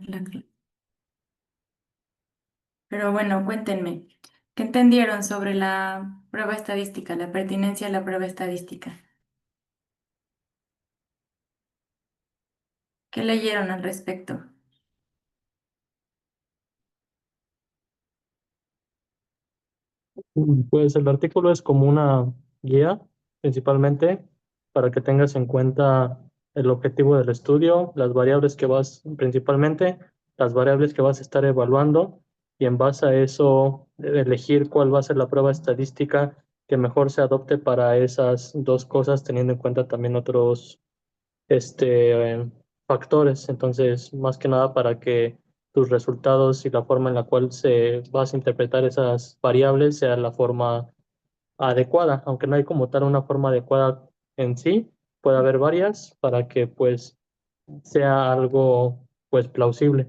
La- Pero bueno, cuéntenme, ¿qué entendieron sobre la prueba estadística, la pertinencia de la prueba estadística? ¿Qué leyeron al respecto? Pues el artículo es como una guía, principalmente, para que tengas en cuenta el objetivo del estudio, las variables que vas, principalmente, las variables que vas a estar evaluando, y en base a eso, elegir cuál va a ser la prueba estadística que mejor se adopte para esas dos cosas, teniendo en cuenta también otros factores. Entonces, más que nada para que tus resultados y la forma en la cual se vas a interpretar esas variables sea la forma adecuada, aunque no hay como tal una forma adecuada en sí, puede haber varias para que pues sea algo pues plausible.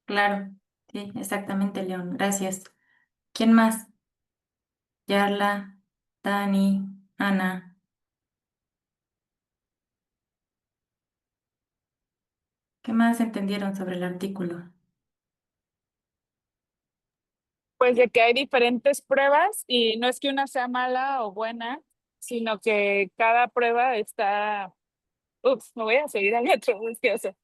Claro, sí, exactamente, León. Gracias. ¿Quién más? Yarla, Dani, Ana. ¿Qué más entendieron sobre el artículo? Pues de que hay diferentes pruebas y no es que una sea mala o buena, sino que cada prueba está, me voy a seguir al metro, es que, o sea,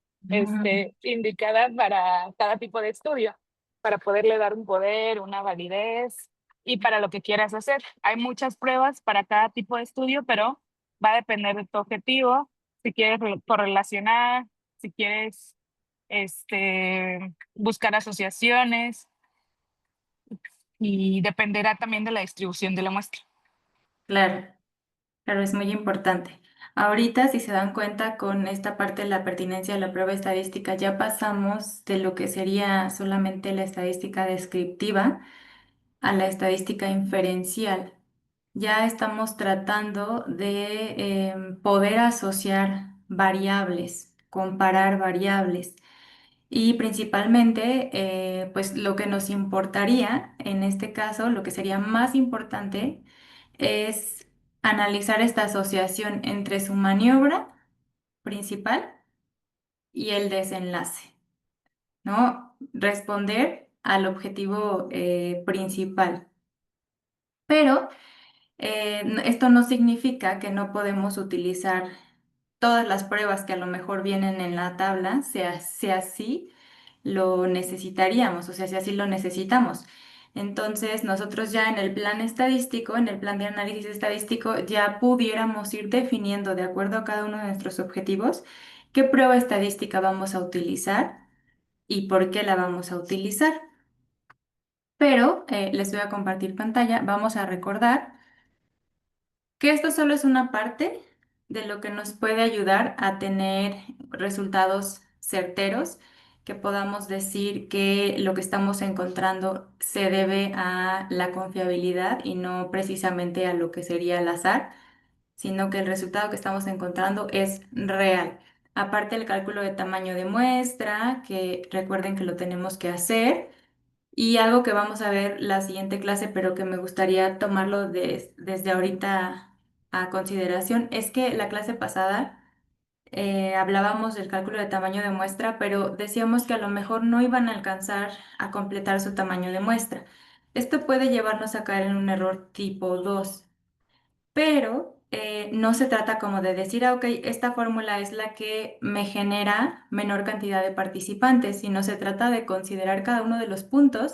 indicada para cada tipo de estudio, para poderle dar un poder, una validez y para lo que quieras hacer. Hay muchas pruebas para cada tipo de estudio, pero va a depender de tu objetivo, si quieres correlacionar, si quieres buscar asociaciones y dependerá también de la distribución de la muestra. Claro, claro, es muy importante. Ahorita, si se dan cuenta, con esta parte de la pertinencia de la prueba estadística, ya pasamos de lo que sería solamente la estadística descriptiva a la estadística inferencial. Ya estamos tratando de poder asociar variables, comparar variables. Y principalmente, pues lo que nos importaría, en este caso, lo que sería más importante, es analizar esta asociación entre su maniobra principal y el desenlace, ¿no? Responder al objetivo principal. Pero esto no significa que no podemos utilizar todas las pruebas que a lo mejor vienen en la tabla, sea así lo necesitaríamos, o sea, si así lo necesitamos. Entonces, nosotros ya en el plan estadístico, en el plan de análisis estadístico, ya pudiéramos ir definiendo de acuerdo a cada uno de nuestros objetivos qué prueba estadística vamos a utilizar y por qué la vamos a utilizar. Pero les voy a compartir pantalla. Vamos a recordar que esto solo es una parte de lo que nos puede ayudar a tener resultados certeros, que podamos decir que lo que estamos encontrando se debe a la confiabilidad y no precisamente a lo que sería el azar, sino que el resultado que estamos encontrando es real. Aparte del cálculo de tamaño de muestra, que recuerden que lo tenemos que hacer. Y algo que vamos a ver la siguiente clase, pero que me gustaría tomarlo desde ahorita a consideración, es que la clase pasada hablábamos del cálculo de tamaño de muestra, pero decíamos que a lo mejor no iban a alcanzar a completar su tamaño de muestra. Esto puede llevarnos a caer en un error tipo 2, pero no se trata como de decir, ok, esta fórmula es la que me genera menor cantidad de participantes, sino se trata de considerar cada uno de los puntos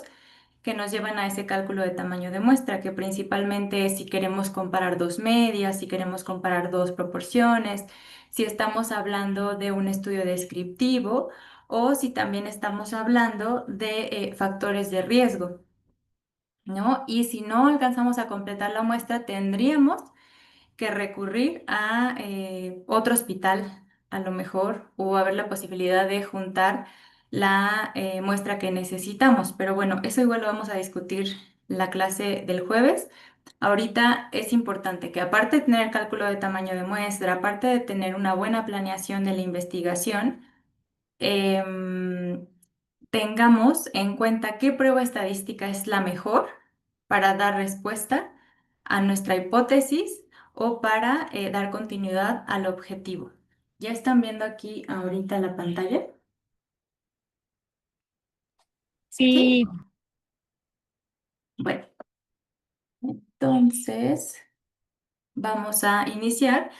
que nos llevan a ese cálculo de tamaño de muestra, que principalmente es si queremos comparar dos medias, si queremos comparar dos proporciones, si estamos hablando de un estudio descriptivo o si también estamos hablando de factores de riesgo, ¿no? Y si no alcanzamos a completar la muestra, tendríamos que recurrir a otro hospital, a lo mejor, o haber la posibilidad de juntar la muestra que necesitamos. Pero bueno, eso igual lo vamos a discutir la clase del jueves. Ahorita es importante que aparte de tener cálculo de tamaño de muestra, aparte de tener una buena planeación de la investigación, em, tengamos en cuenta qué prueba estadística es la mejor para dar respuesta a nuestra hipótesis o para dar continuidad al objetivo. ¿Ya están viendo aquí ahorita la pantalla? ¿Sí? Sí, Bueno, entonces vamos a iniciar.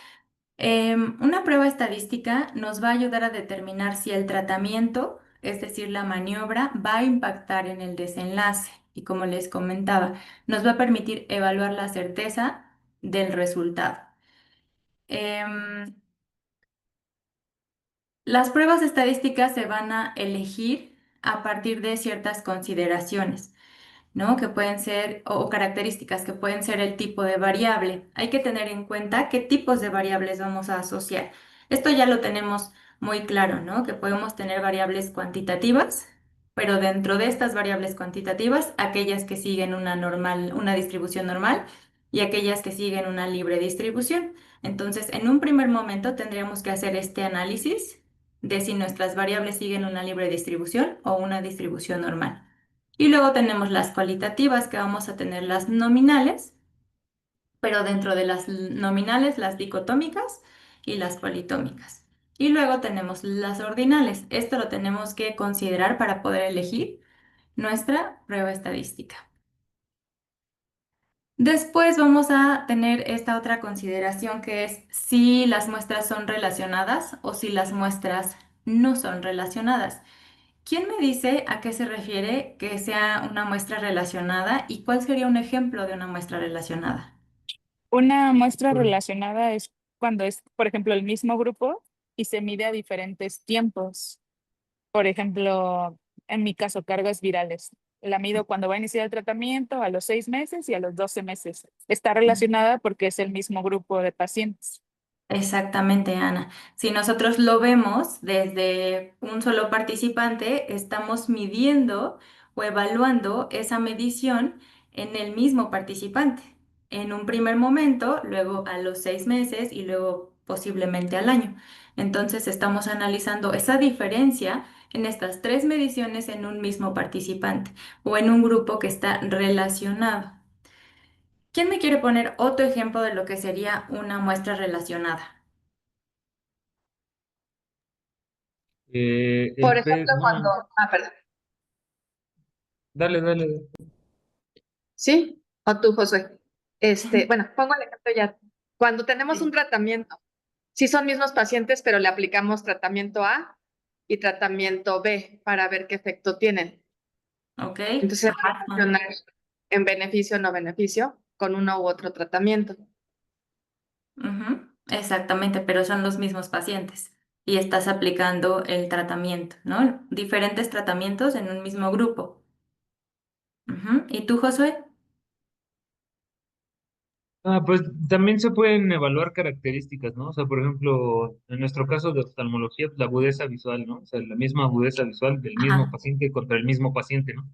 Una prueba estadística nos va a ayudar a determinar si el tratamiento, es decir, la maniobra, va a impactar en el desenlace. Y como les comentaba, nos va a permitir evaluar la certeza del resultado. Em, las pruebas estadísticas se van a elegir a partir de ciertas consideraciones. ¿No? Que pueden ser, o características que pueden ser el tipo de variable. Hay que tener en cuenta qué tipos de variables vamos a asociar. Esto ya lo tenemos muy claro, ¿no? Que podemos tener variables cuantitativas, pero dentro de estas variables cuantitativas, aquellas que siguen una normal, una distribución normal y aquellas que siguen una libre distribución. Entonces, en un primer momento tendríamos que hacer este análisis de si nuestras variables siguen una libre distribución o una distribución normal. Y luego tenemos las cualitativas, que vamos a tener las nominales, pero dentro de las nominales, las dicotómicas y las politómicas. Y luego tenemos las ordinales. Esto lo tenemos que considerar para poder elegir nuestra prueba estadística. Después vamos a tener esta otra consideración que es si las muestras son relacionadas o si las muestras no son relacionadas. ¿Quién me dice a qué se refiere que sea una muestra relacionada y cuál sería un ejemplo de una muestra relacionada? una muestra Bueno, relacionada es cuando es, por ejemplo, el mismo grupo y se mide a diferentes tiempos. Por ejemplo, en mi caso, cargas virales. La mido cuando va a iniciar el tratamiento, a los 6 meses y a los 12 meses. Está relacionada porque es el mismo grupo de pacientes. Exactamente, Ana. Si nosotros lo vemos desde un solo participante, estamos midiendo o evaluando esa medición en el mismo participante. En un primer momento, luego a los 6 meses y luego posiblemente al año. Entonces estamos analizando esa diferencia en estas tres mediciones en un mismo participante o en un grupo que está relacionado. ¿Quién me quiere poner otro ejemplo de lo que sería una muestra relacionada? Por ejemplo, cuando, perdón, Dale, dale. ¿sí? O tú, Josué. Bueno, pongo el ejemplo ya. Cuando tenemos un Sí. tratamiento, sí son mismos pacientes, pero le aplicamos tratamiento A y tratamiento B para ver qué efecto tienen. ¿Ok? Entonces se va a Ajá. relacionar en beneficio o no beneficio con uno u otro tratamiento. Ujú, exactamente, pero son los mismos pacientes y estás aplicando el tratamiento, ¿no? Diferentes tratamientos en un mismo grupo. Ujú. ¿Y tú, Josué? Pues también se pueden evaluar características, ¿no? O sea, por ejemplo, en nuestro caso de oftalmología, pues, la agudeza visual, ¿no? O sea, la misma agudeza visual del mismo Ajá. paciente contra el mismo paciente, ¿no?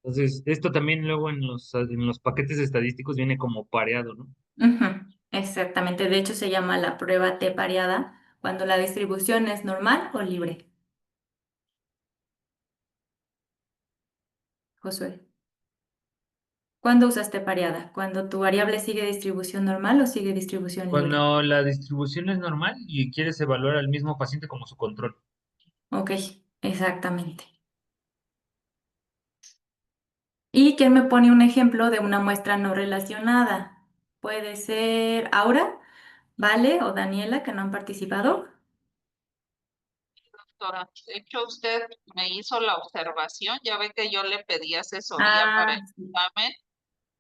Entonces, esto también luego en los paquetes estadísticos viene como pareado, ¿no? Ujú, exactamente. De hecho, se llama la prueba T pareada cuando la distribución es normal o libre. Josué. ¿Cuándo usas T pareada? ¿Cuando tu variable sigue distribución normal o sigue distribución libre? Cuando la distribución es normal y quieres evaluar al mismo paciente como su control. Ok, exactamente. ¿Y quién me pone un ejemplo de una muestra no relacionada? Puede ser Aura, Vale o Daniela, que no han participado. Doctora, de hecho usted me hizo la observación, ya ve que yo le pedí asesoría para Ah, el sí. examen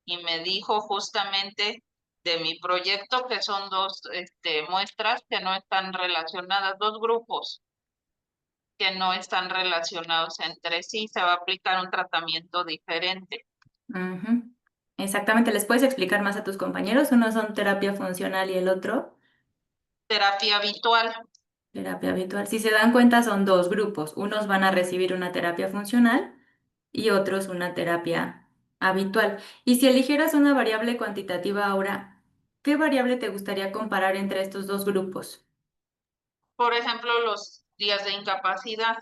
y me dijo justamente de mi proyecto que son dos muestras que no están relacionadas, dos grupos que no están relacionados entre sí, se va a aplicar un tratamiento diferente. Ujú. Exactamente, ¿les puedes explicar más a tus compañeros? Uno son terapia funcional y el otro Terapia habitual. terapia habitual. Si se dan cuenta, son dos grupos. Unos van a recibir una terapia funcional y otros una terapia habitual. Y si eligieras una variable cuantitativa ahora, ¿qué variable te gustaría comparar entre estos dos grupos? Por ejemplo, los días de incapacidad.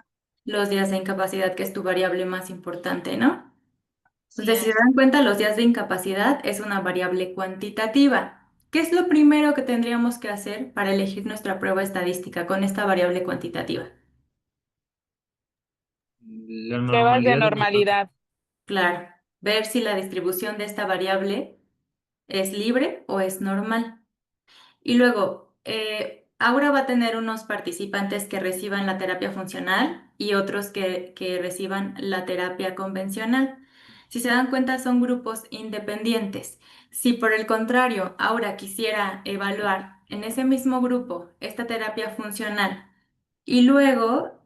Los días de incapacidad, que es tu variable más importante, ¿no? Sí Entonces, si se es. dan cuenta, los días de incapacidad es una variable cuantitativa. ¿Qué es lo primero que tendríamos que hacer para elegir nuestra prueba estadística con esta variable cuantitativa? La Pruebas de normalidad del resultado. normalidad. Claro, ver si la distribución de esta variable es libre o es normal. Y luego, Aura va a tener unos participantes que reciban la terapia funcional y otros que reciban la terapia convencional. Si se dan cuenta, son grupos independientes. Si por el contrario, Aura quisiera evaluar en ese mismo grupo esta terapia funcional y luego,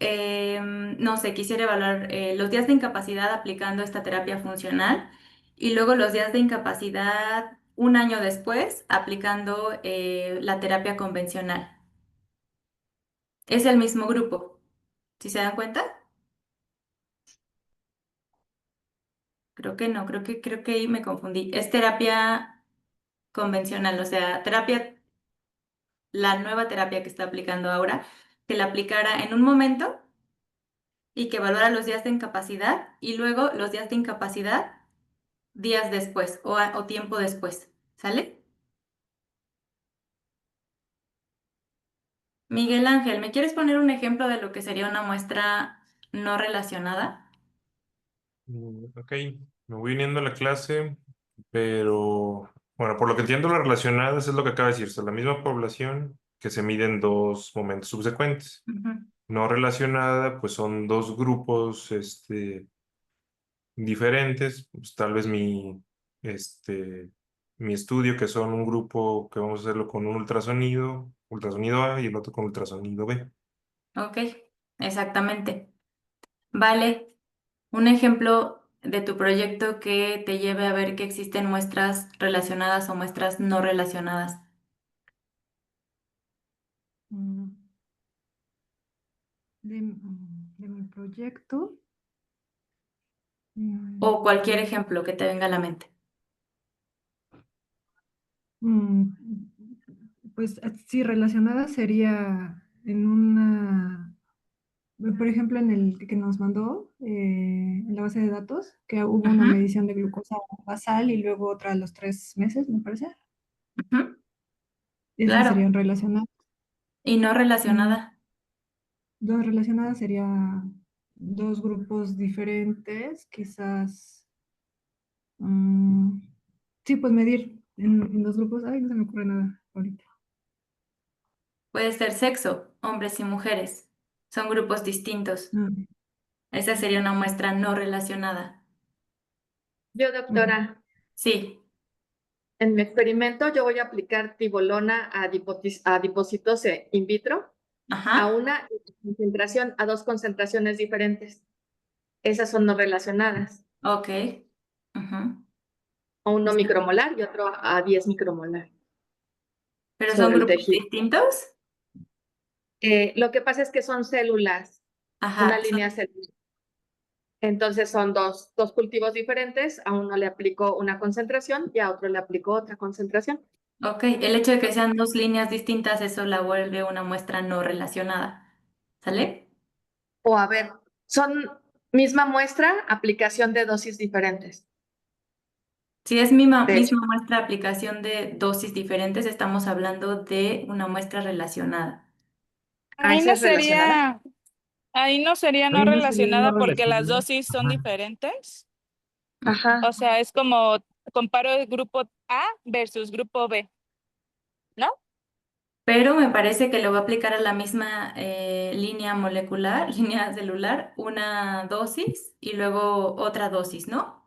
no sé, quisiera evaluar los días de incapacidad aplicando esta terapia funcional y luego los días de incapacidad un año después aplicando la terapia convencional. Es el mismo grupo. ¿Sí se dan cuenta? Creo que no, creo que ahí me confundí. Es terapia convencional, o sea, la nueva terapia que está aplicando ahora, que la aplicara en un momento y que evaluara los días de incapacidad y luego los días de incapacidad días después o tiempo después. ¿Sale? Miguel Ángel, ¿me quieres poner un ejemplo de lo que sería una muestra no relacionada? Ok, me voy uniendo a la clase, pero bueno, por lo que entiendo, las relacionadas es lo que acaba de decirse, la misma población que se mide en dos momentos subsecuentes. Ujú. No relacionada, pues son dos grupos diferentes. Pues, tal vez mi estudio, que son un grupo que vamos a hacerlo con un ultrasonido A y el otro con ultrasonido B. Ok, exactamente. Vale, un ejemplo de tu proyecto que te lleve a ver que existen muestras relacionadas o muestras no relacionadas. Mm, de mi proyecto. O mm, cualquier ejemplo que te venga a la mente. mm, Pues sí, relacionada sería en una, por ejemplo, en el que nos mandó en la base de datos, que hubo una Ujú, medición de glucosa basal y luego otra a los 3 meses, me parece. ujú, Esas claro, serían relacionadas. y no Mm, relacionada. Dos relacionadas sería dos grupos diferentes, quizás. mm, sí, pues medir en dos grupos. Ay, no se me ocurre nada ahorita. Puede ser sexo, hombres y mujeres. Son grupos distintos. Mm, Esa sería una muestra no relacionada. Yo, mm. doctora, Sí, en mi experimento yo voy a aplicar tibolona a adipocitos in vitro a ajá, una concentración, a dos concentraciones diferentes. Esas son no relacionadas. ok. Ujú. Uno micromolar y otro a 10 micromolar Pero son sobre el grupos tejido. distintos. Lo que pasa es que son células, una Ajá, línea celular. Entonces son dos cultivos diferentes, a uno le aplico una concentración y a otro le aplico otra concentración. ok. El hecho de que sean dos líneas distintas, eso la vuelve una muestra no relacionada. ¿Sale? O a ver, son misma muestra, aplicación de dosis diferentes. Si es misma, De hecho, misma muestra aplicación de dosis diferentes, estamos hablando de una muestra relacionada. ¿a Ahí esa no es relacionada? sería, ahí no sería no Ahí no sería no relacionada porque las relacionado. dosis son Ajá. diferentes. Ajá. O sea, es como comparo el grupo A versus grupo B, ¿no? Pero me parece que le voy a aplicar a la misma línea molecular, línea celular, una dosis y luego otra dosis, ¿no?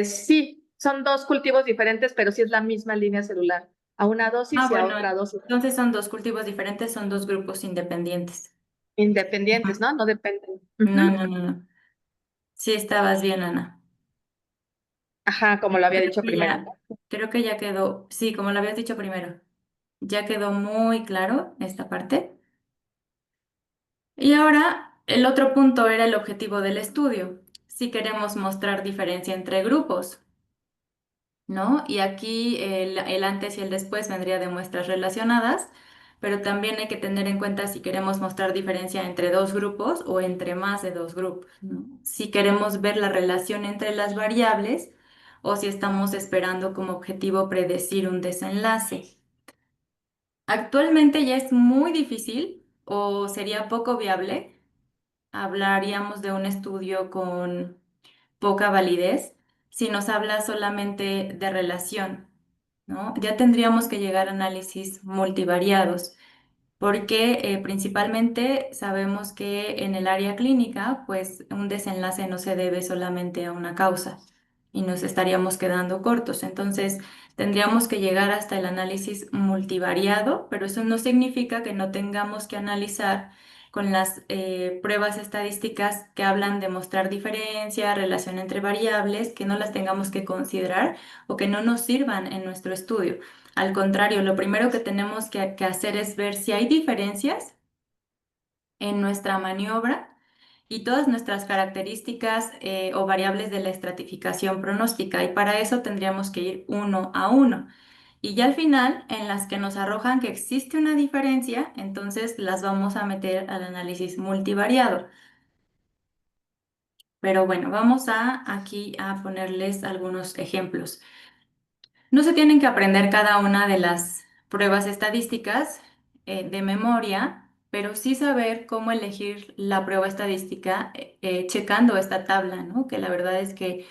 Sí, son dos cultivos diferentes, pero sí es la misma línea celular. A una Ah, dosis y a bueno, otra dosis. entonces son dos cultivos diferentes, son dos grupos independientes. Independientes, Ujú. ¿no? No dependen. No, Ujú. no, no, no. Sí estabas bien, Ana. Ajá, como lo había Creo dicho que primero. ya, creo que ya quedó, sí, como lo habías dicho primero, ya quedó muy claro esta parte. Y ahora, el otro punto era el objetivo del estudio. Si queremos mostrar diferencia entre grupos, ¿no? Y aquí el antes y el después vendría de muestras relacionadas, pero también hay que tener en cuenta si queremos mostrar diferencia entre dos grupos o entre más de dos grupos, ¿no? Si queremos ver la relación entre las variables o si estamos esperando como objetivo predecir un desenlace. Actualmente ya es muy difícil o sería poco viable hablaríamos de un estudio con poca validez si nos habla solamente de relación, ¿no? Ya tendríamos que llegar a análisis multivariados porque principalmente sabemos que en el área clínica, pues un desenlace no se debe solamente a una causa y nos estaríamos quedando cortos. Entonces, tendríamos que llegar hasta el análisis multivariado, pero eso no significa que no tengamos que analizar con las pruebas estadísticas que hablan de mostrar diferencia, relación entre variables, que no las tengamos que considerar o que no nos sirvan en nuestro estudio. Al contrario, lo primero que tenemos que hacer es ver si hay diferencias en nuestra maniobra y todas nuestras características o variables de la estratificación pronóstica. Y para eso tendríamos que ir uno a uno. Y ya al final, en las que nos arrojan que existe una diferencia, entonces las vamos a meter al análisis multivariado. Pero bueno, vamos a aquí a ponerles algunos ejemplos. No se tienen que aprender cada una de las pruebas estadísticas de memoria, pero sí saber cómo elegir la prueba estadística checando esta tabla, ¿no? Que la verdad es que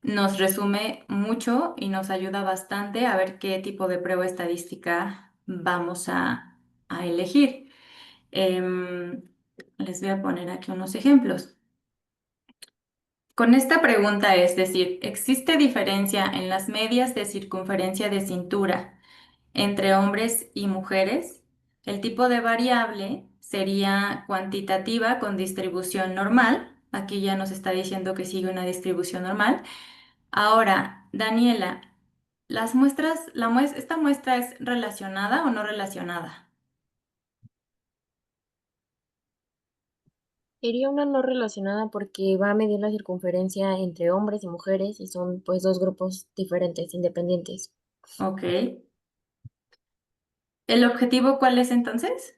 nos resume mucho y nos ayuda bastante a ver qué tipo de prueba estadística vamos a elegir. Em, Les voy a poner aquí unos ejemplos. Con esta pregunta es decir, ¿existe diferencia en las medias de circunferencia de cintura entre hombres y mujeres? El tipo de variable sería cuantitativa con distribución normal. Aquí ya nos está diciendo que sigue una distribución normal. Ahora, Daniela, las muestras, ¿esta muestra es relacionada o no relacionada? Sería una no relacionada porque va a medir la circunferencia entre hombres y mujeres y son pues dos grupos diferentes, independientes. Ok. ¿El objetivo cuál es entonces?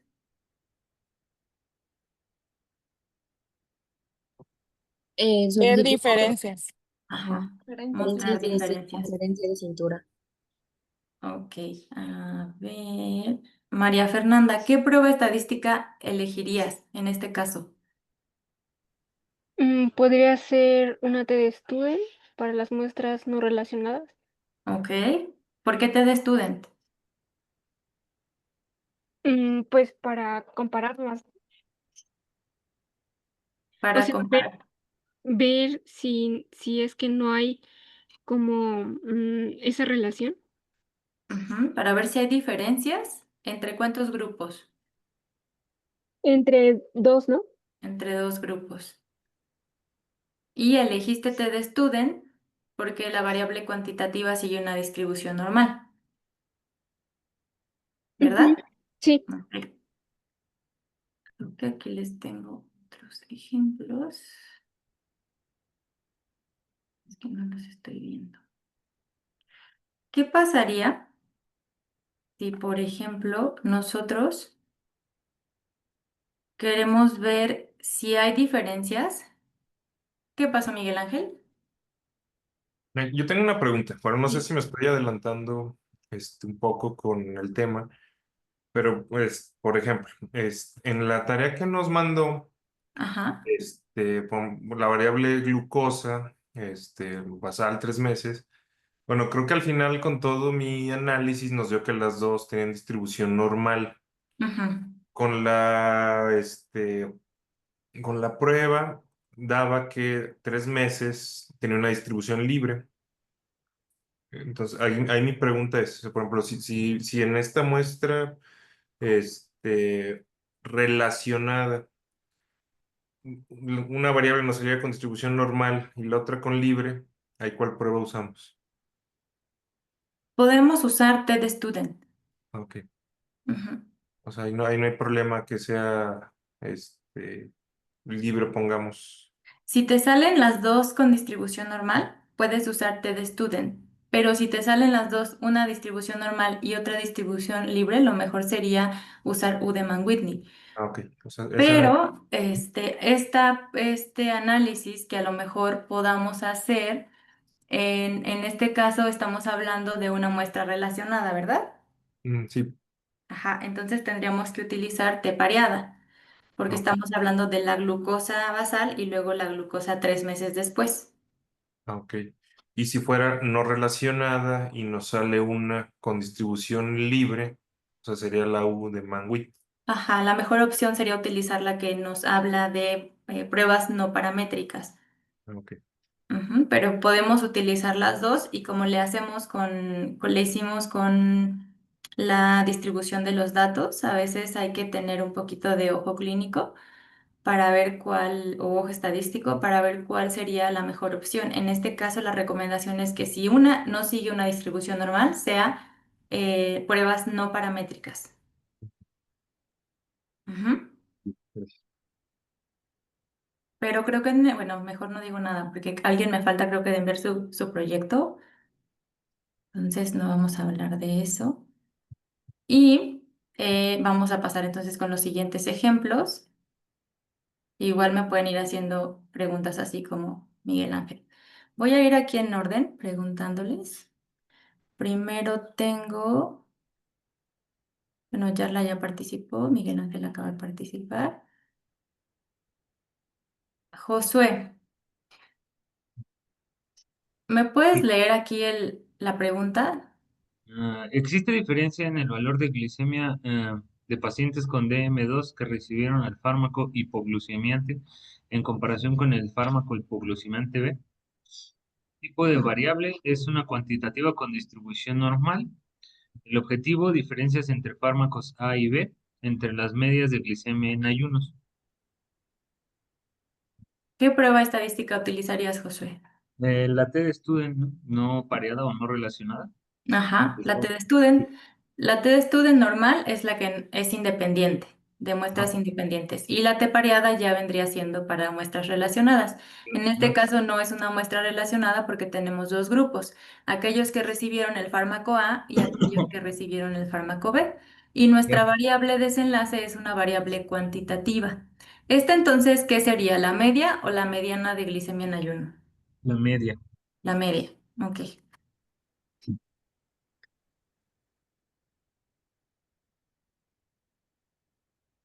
Su Ver objetivo, diferencias. ajá, Ajá. Mostrar diferencias de diferencias. circunferencia de cintura. Ok, a ver. María Fernanda, ¿qué prueba estadística elegirías en este caso? Podría ser una TD Student para las muestras no relacionadas. Ok, ¿por qué te de student? Pues para compararlas, o Para sea, comparar. ver si es que no hay como esa relación Ujú, para ver si hay diferencias entre cuántos grupos, entre dos, ¿no? entre dos grupos. Y elegiste T de student porque la variable cuantitativa sigue una distribución normal, Ujú, ¿verdad? sí. Ok. Creo que aquí les tengo otros ejemplos. Es que no los estoy viendo. ¿Qué pasaría si, por ejemplo, nosotros queremos ver si hay diferencias? ¿Qué pasó, Miguel Ángel? Yo tengo una pregunta. Bueno, no sé Sí. si me estoy adelantando un poco con el tema, pero pues, por ejemplo, en la tarea que nos mandó, Ajá. la variable glucosa, basal 3 meses. Bueno, creo que al final con todo mi análisis nos dio que las dos tenían distribución normal. Ujú. Con con la prueba daba que 3 meses tenía una distribución libre. Entonces, ahí mi pregunta es, o sea, por ejemplo, si en esta muestra relacionada, una variable nos salía con distribución normal y la otra con libre, ¿ahí cuál prueba usamos? Podemos usar T de student. Ok. Ujú. O sea, ahí no hay problema que sea libre, pongamos. Si te salen las dos con distribución normal, puedes usar T de student. Pero si te salen las dos, una distribución normal y otra distribución libre, lo mejor sería usar Udeman-Whitney. Ah, ok. O sea, esa era. Pero este análisis que a lo mejor podamos hacer, en este caso estamos hablando de una muestra relacionada, ¿verdad? Sí. Ajá, entonces tendríamos que utilizar T pareada, porque Ok. estamos hablando de la glucosa basal y luego la glucosa 3 meses después. Ok. Y si fuera no relacionada y nos sale una con distribución libre, o sea, sería la U de Manwit. Ajá, la mejor opción sería utilizar la que nos habla de pruebas no paramétricas. Ok. Ujú, pero podemos utilizar las dos y como le hacemos le hicimos con la distribución de los datos, a veces hay que tener un poquito de ojo clínico para ver cuál, o ojo estadístico, para ver cuál sería la mejor opción. En este caso, la recomendación es que si una no sigue una distribución normal, sea pruebas no paramétricas. Ujú. Gracias. Pero creo que, bueno, mejor no digo nada, porque alguien me falta, creo que de enviar su proyecto, entonces no vamos a hablar de eso. Y vamos a pasar entonces con los siguientes ejemplos. Igual me pueden ir haciendo preguntas así como Miguel Ángel. Voy a ir aquí en orden preguntándoles. Primero tengo, bueno, Yarla ya participó, Miguel Ángel acaba de participar. Josué, ¿me puedes Sí. leer aquí la pregunta? ¿Existe diferencia en el valor de glicemia de pacientes con DM2 que recibieron el fármaco hipoglucemiante en comparación con el fármaco hipoglucemiante B? Tipo de variable es una cuantitativa con distribución normal. El objetivo, diferencias entre fármacos A y B, entre las medias de glicemia en ayunos. ¿Qué prueba estadística utilizarías, Josué? La T de Student, no pareada o no relacionada. Ajá, Por la favor. T de Student. La T de Student normal es la que es independiente, de muestras Ah, independientes. Y la T pareada ya vendría siendo para muestras relacionadas. En este relacionada. caso no es una muestra relacionada porque tenemos dos grupos, aquellos que recibieron el fármaco A y aquellos que recibieron el fármaco B. Y nuestra variable desenlace es una variable cuantitativa. Esta entonces, ¿qué sería? ¿La media o la mediana de glicemia en ayuno? La media. La media, ok.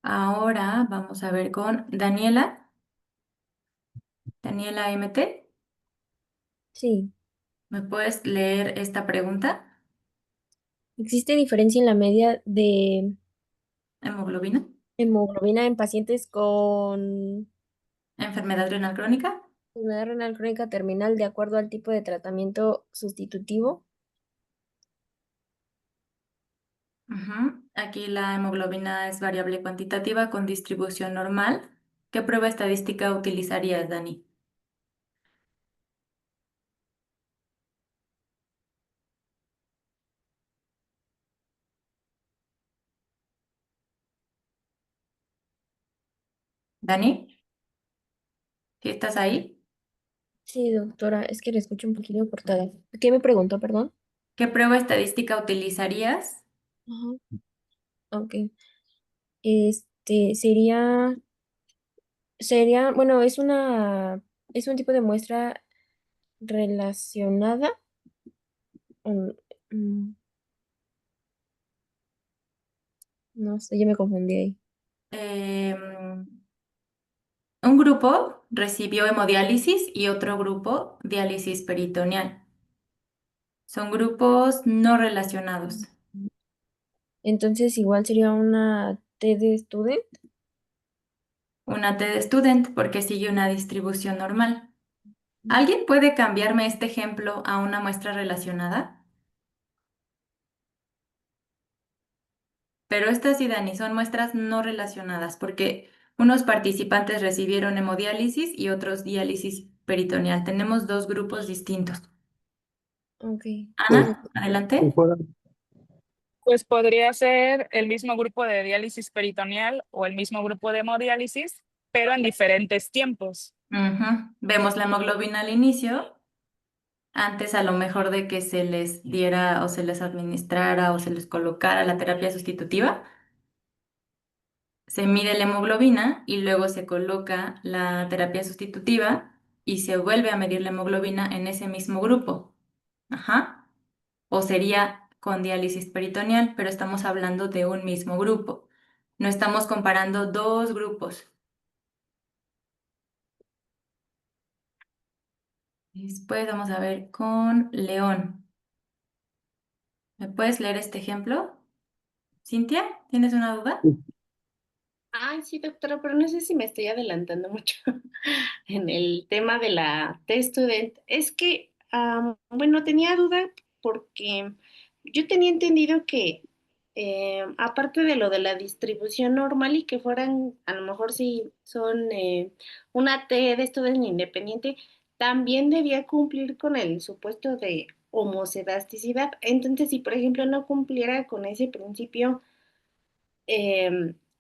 Ahora vamos a ver con Daniela. Daniela MT. Sí. ¿Me puedes leer esta pregunta? ¿Existe diferencia en la media de ¿Hemoglobina? hemoglobina en pacientes con ¿Enfermedad renal crónica? enfermedad renal crónica terminal de acuerdo al tipo de tratamiento sustitutivo? Ujú. Aquí la hemoglobina es variable cuantitativa con distribución normal. ¿Qué prueba estadística utilizarías, Dani? ¿Dani? ¿Sí estás ahí? Sí, doctora, es que le escucho un poquito cortada. ¿Qué me preguntó, perdón? ¿Qué prueba estadística utilizarías? Ajá. Ok. Sería, bueno, es un tipo de muestra relacionada. mm, mm, no sé, ya me confundí ahí. Em, un grupo recibió hemodiálisis y otro grupo diálisis peritoneal. Son grupos no relacionados. Entonces, igual sería una T de student. Una T de student porque sigue una distribución normal. ¿Alguien puede cambiarme este ejemplo a una muestra relacionada? Pero estas y Dani son muestras no relacionadas porque unos participantes recibieron hemodiálisis y otros diálisis peritoneal. Tenemos dos grupos distintos. Ok. Sí, Pues, Ana, si adelante. fuera, Pues podría ser el mismo grupo de diálisis peritoneal o el mismo grupo de hemodiálisis, pero en diferentes tiempos. Ujú. Vemos la hemoglobina al inicio, antes a lo mejor de que se les diera o se les administrara o se les colocara la terapia sustitutiva. Se mide la hemoglobina y luego se coloca la terapia sustitutiva y se vuelve a medir la hemoglobina en ese mismo grupo. Ajá. O sería con diálisis peritoneal, pero estamos hablando de un mismo grupo. No estamos comparando dos grupos. Después vamos a ver con León. ¿Me puedes leer este ejemplo? Cintia, ¿tienes una duda? Ay, sí, doctora, pero no sé si me estoy adelantando mucho en el tema de la test student. Es que, bueno, tenía duda porque yo tenía entendido que, aparte de lo de la distribución normal y que fueran, a lo mejor si son una T de student independiente, también debía cumplir con el supuesto de homocedasticidad. Entonces, si por ejemplo no cumpliera con ese principio,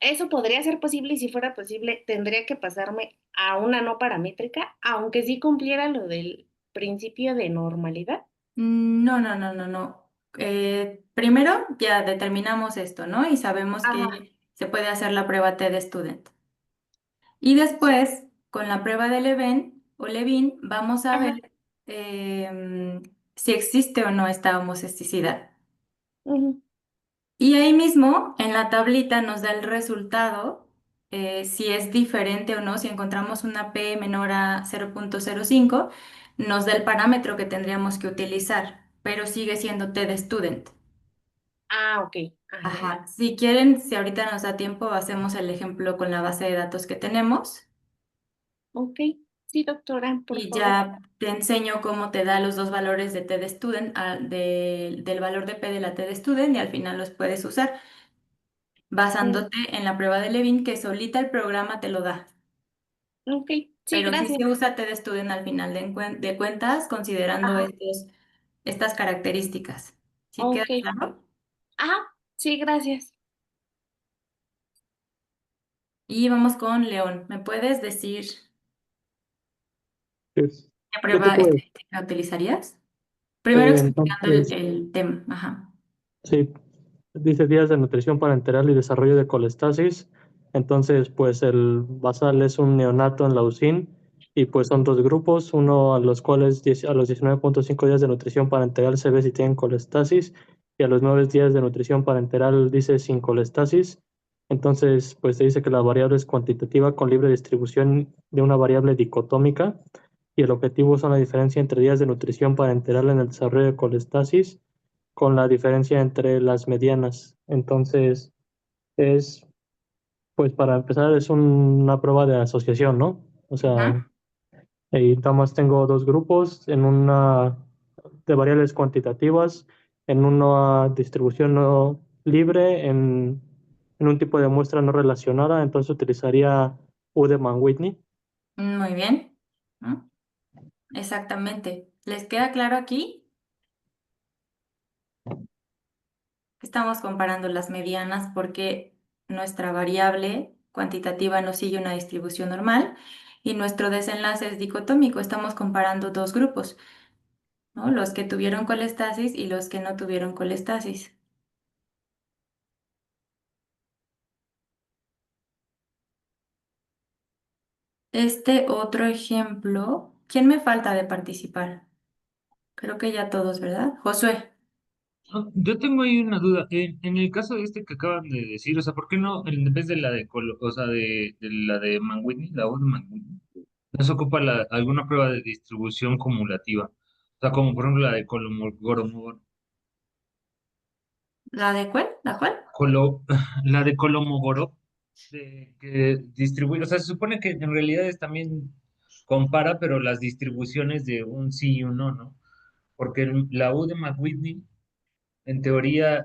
eso podría ser posible y si fuera posible, tendría que pasarme a una no paramétrica, aunque sí cumpliera lo del principio de normalidad. No, no, no, no, no. Primero ya determinamos esto, ¿no? Y sabemos Ajá, que se puede hacer la prueba T de Student. Y después, con la prueba de Levin o Levin, vamos a ajá, ver si existe o no esta homocesticidad. ujú. Y ahí mismo, en la tablita, nos da el resultado, si es diferente o no. Si encontramos una P menor a 0.05, nos da el parámetro que tendríamos que utilizar, pero sigue siendo T de student. Ah, ok. Ah, ya, ya. Ajá. Si quieren, si ahorita nos da tiempo, hacemos el ejemplo con la base de datos que tenemos Ok. Sí, doctora, por y favor. ya te enseño cómo te da los dos valores de T de student, del valor de P de la T de student, y al final los puedes usar Mm, basándote en la prueba de Levin que solita el programa te lo da. ok. Sí, Pero sí gracias. se usa TED Student al final de cuentas, considerando Ajá. estas características. ¿Sí queda Ok. claro? Ajá. Sí, gracias. Y vamos con León. ¿Me puedes decir Es- qué ¿Qué prueba tipo de? estadística utilizarías? Primero explicando Entonces, el tema. Ajá. sí, dice días de nutrición parenteral y desarrollo de colestasis. Entonces, pues el basal es un neonato en la UCIN y pues son dos grupos, uno a los cuales a los 19.5 días de nutrición parenteral se ve si tienen colestasis y a los 9 días de nutrición parenteral dice sin colestasis. Entonces, pues se dice que la variable es cuantitativa con libre distribución de una variable dicotómica y el objetivo son la diferencia entre días de nutrición parenteral en el desarrollo de colestasis con la diferencia entre las medianas. Entonces, es, pues para empezar, es una prueba de asociación, ¿no? O sea, Ajá. y nada más tengo dos grupos en una de variables cuantitativas, en una distribución no libre, en un tipo de muestra no relacionada, entonces utilizaría Udeman-Whitney. Muy bien. ¿No? Exactamente. ¿Les queda claro aquí? Estamos comparando las medianas porque nuestra variable cuantitativa no sigue una distribución normal y nuestro desenlace es dicotómico. Estamos comparando dos grupos, ¿no? Los que tuvieron colestasis y los que no tuvieron colestasis. Este otro ejemplo, ¿quién me falta de participar? Creo que ya todos, ¿verdad? Josué, Yo tengo ahí una duda. En el caso de este que acaban de decir, o sea, ¿por qué no, en vez de la de, o sea, de la de Mann-Whitney, la U de Mann-Whitney, no se ocupa alguna prueba de distribución cumulativa? O sea, como por ejemplo la de Kolmogorov, ¿la de cuál? ¿La cuál? la de Kolmogorov, que distribuye, o sea, se supone que en realidad es también compara, pero las distribuciones de un sí y un no, ¿no? Porque la U de McWhitney, en teoría,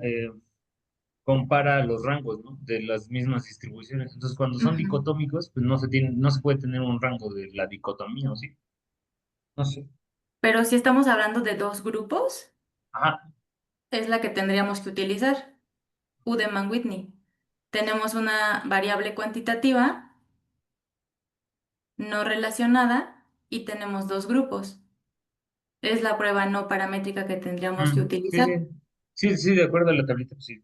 compara los rangos, ¿no? De las mismas distribuciones. Entonces, cuando son Ujú. dicotómicos, pues no se puede tener un rango de la dicotomía, ¿o sí? No sé. Pero si estamos hablando de dos grupos, Ajá. es la que tendríamos que utilizar, Udeman-Whitney. Tenemos una variable cuantitativa no relacionada y tenemos dos grupos. Es la prueba no paramétrica que tendríamos que Sí, utilizar. sí. Sí, sí, de acuerdo a la tablita, pues sí.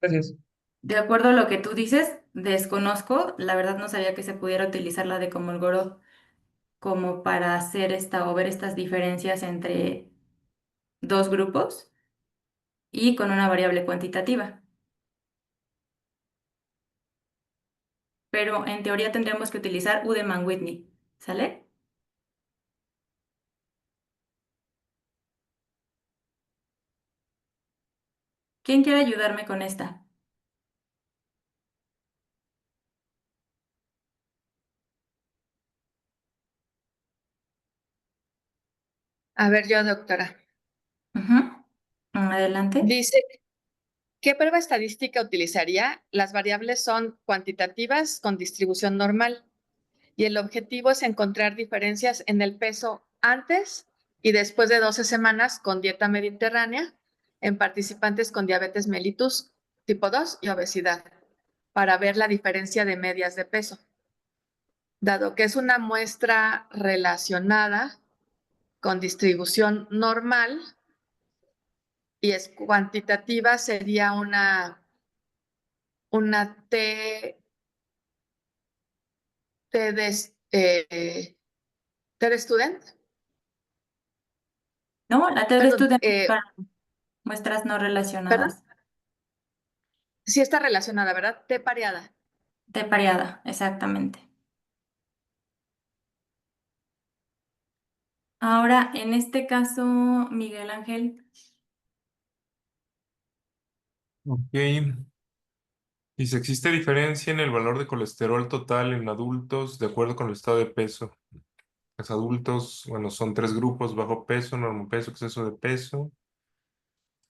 Gracias. De acuerdo a lo que tú dices, desconozco, la verdad no sabía que se pudiera utilizar la de Komolgorov como para hacer esta o ver estas diferencias entre dos grupos y con una variable cuantitativa. pero en teoría tendríamos que utilizar U de Mann-Whitney, ¿sale? ¿Quién quiere ayudarme con esta? A ver, yo, doctora. Ujú. Adelante. Dice, ¿qué prueba estadística utilizaría? Las variables son cuantitativas con distribución normal y el objetivo es encontrar diferencias en el peso antes y después de 12 semanas con dieta mediterránea en participantes con diabetes mellitus tipo 2 y obesidad para ver la diferencia de medias de peso. Dado que es una muestra relacionada con distribución normal y es cuantitativa, sería una T de student. No, la T de Perdón, student es para muestras no perdón, relacionadas. sí está relacionada, ¿verdad? T pareada. T pareada, exactamente. Ahora, en este caso, Miguel Ángel, Ok. Dice, ¿existe diferencia en el valor de colesterol total en adultos de acuerdo con el estado de peso? Los adultos, bueno, son 3 grupos: bajo peso, normopeso, exceso de peso.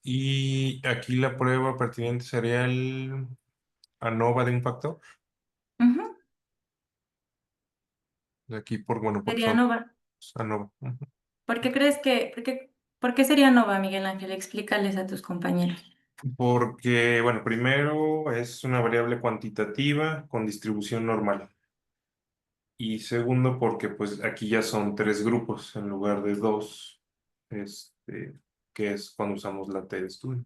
Y aquí la prueba pertinente sería el ANOVA de un factor. ujú, De aquí bueno, porque sería son NOVA. ANOVA. Ujú. ¿Por qué crees por qué sería NOVA, Miguel Ángel? Explícales a tus compañeros. Porque, bueno, primero es una variable cuantitativa con distribución normal. Y segundo, porque pues aquí ya son 3 grupos en lugar de 2, que es cuando usamos la T de estudio.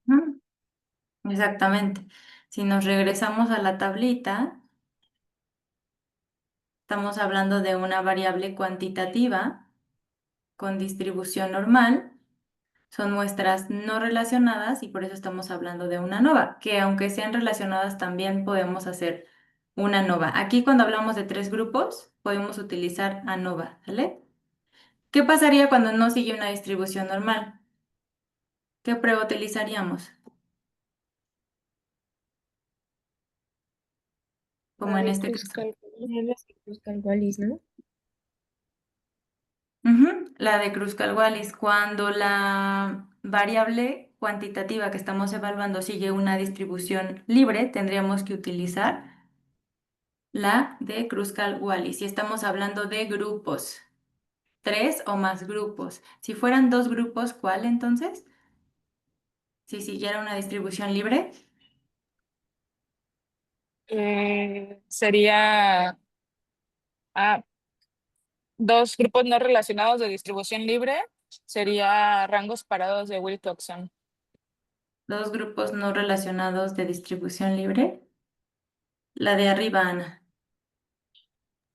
Ujú, exactamente. Si nos regresamos a la tablita, estamos hablando de una variable cuantitativa con distribución normal. Son muestras no relacionadas y por eso estamos hablando de una nova, que aunque sean relacionadas también podemos hacer una nova. Aquí cuando hablamos de 3 grupos podemos utilizar ANOVA, ¿vale? ¿Qué pasaría cuando no sigue una distribución normal? ¿Qué prueba utilizaríamos? Como en este caso. Cruz-Wallis, ¿no? Ujú, la de Kruskal-Wallis. Cuando la variable cuantitativa que estamos evaluando sigue una distribución libre, tendríamos que utilizar la de Kruskal-Wallis. Si estamos hablando de grupos, 3 o más grupos. Si fueran 2 grupos, ¿cuál entonces? Si siguiera una distribución libre. Sería 2 grupos no relacionados de distribución libre, sería rangos parados de Wilcoxon. 2 grupos no relacionados de distribución libre. La de arriba, Ana.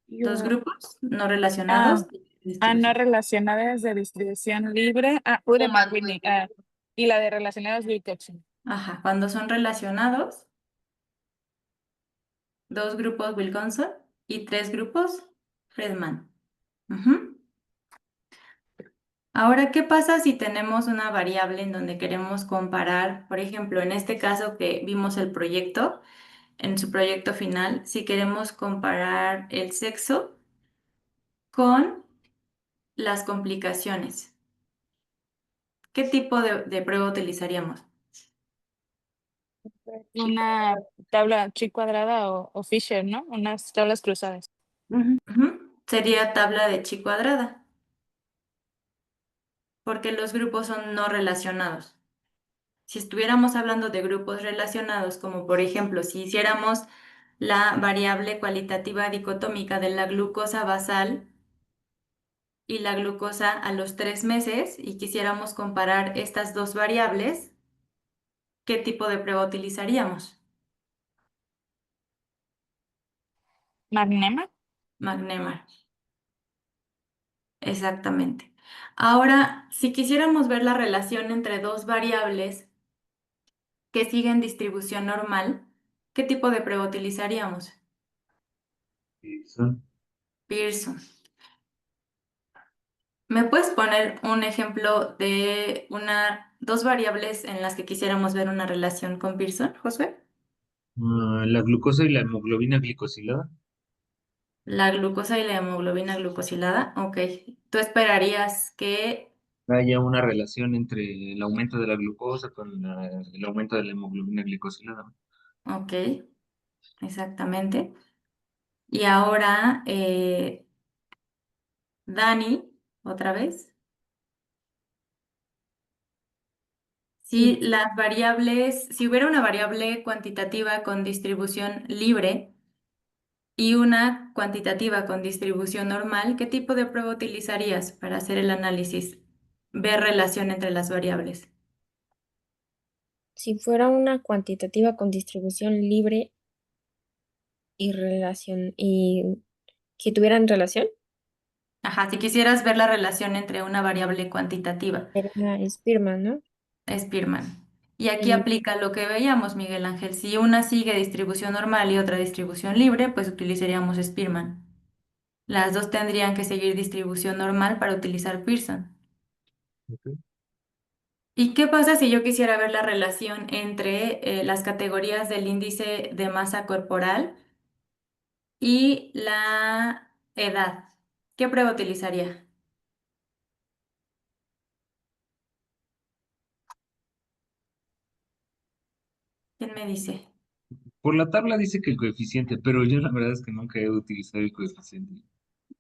2 grupos no relacionados de No distribución. relacionadas de distribución libre. U de Uma Mann-Whitney. Y la de relacionados Wilcoxon. Ajá, cuando son relacionados, 2 grupos Wilkinson y 3 grupos Friedman. Ujú. Ahora, ¿qué pasa si tenemos una variable en donde queremos comparar, por ejemplo, en este caso que vimos el proyecto, en su proyecto final, si queremos comparar el sexo con las complicaciones? ¿Qué tipo de prueba utilizaríamos? Una tabla chi cuadrada o Fisher, ¿no? Unas tablas cruzadas. Ujú. Sería tabla de chi cuadrada, porque los grupos son no relacionados. Si estuviéramos hablando de grupos relacionados, como por ejemplo, si hiciéramos la variable cualitativa dicotómica de la glucosa basal y la glucosa a los 3 meses y quisiéramos comparar estas 2 variables, ¿qué tipo de prueba utilizaríamos? Magnema. Magnemar. Exactamente. Ahora, si quisiéramos ver la relación entre 2 variables que siguen distribución normal, ¿Qué tipo de prueba utilizaríamos? Pearson. Pearson. ¿Me puedes poner un ejemplo de dos variables en las que quisiéramos ver una relación con Pearson, Josué? La glucosa y la hemoglobina glicosilada. La glucosa y la hemoglobina glucosilada. Ok. ¿Tú esperarías que... Haya una relación entre el aumento de la glucosa con el aumento de la hemoglobina glicosilada. Ok, exactamente. Y ahora, Dani, otra vez. Si Sí, las variables, si hubiera una variable cuantitativa con distribución libre y una cuantitativa con distribución normal, ¿qué tipo de prueba utilizarías para hacer el análisis? Ver relación entre las variables. si fuera una cuantitativa con distribución libre y que tuvieran relación, Ajá, si quisieras ver la relación entre una variable cuantitativa, sería Spearman, ¿no? Spearman. Y aquí Y aplica lo que veíamos, Miguel Ángel. Si una sigue distribución normal y otra distribución libre, pues utilizaríamos Spearman. Las dos tendrían que seguir distribución normal para utilizar Pearson. Ok. ¿Y qué pasa si yo quisiera ver la relación entre las categorías del índice de masa corporal y la edad? ¿Qué prueba utilizaría? ¿Quién me dice? Por la tabla dice que el coeficiente, pero yo la verdad es que nunca he utilizado el coeficiente.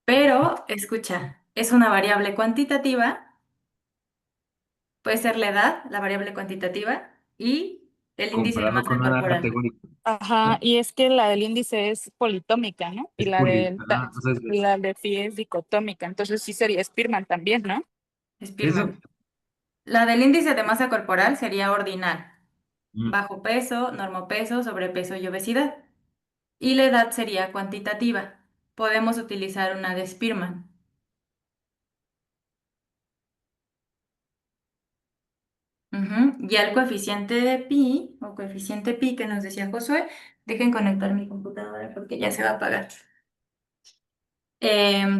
Pero, escucha, es una variable cuantitativa, puede ser la edad, la variable cuantitativa, y el índice de Comparado masa con una corporal. categoría. Ajá, ¿No? y es que la del índice es politómica, ¿no? Y Es la poli. del O sea, y la de phi es dicotómica, entonces sí sería Spearman también, ¿no? eso. Spearman. La del índice de masa corporal sería ordinal. mm, Bajo peso, normopeso, sobrepeso y obesidad. Y la edad sería cuantitativa. Podemos utilizar una de Spearman. Ujú. Ya el coeficiente de pi, o coeficiente pi que nos decía Josué, dejen conectar mi computadora porque ya se va a apagar.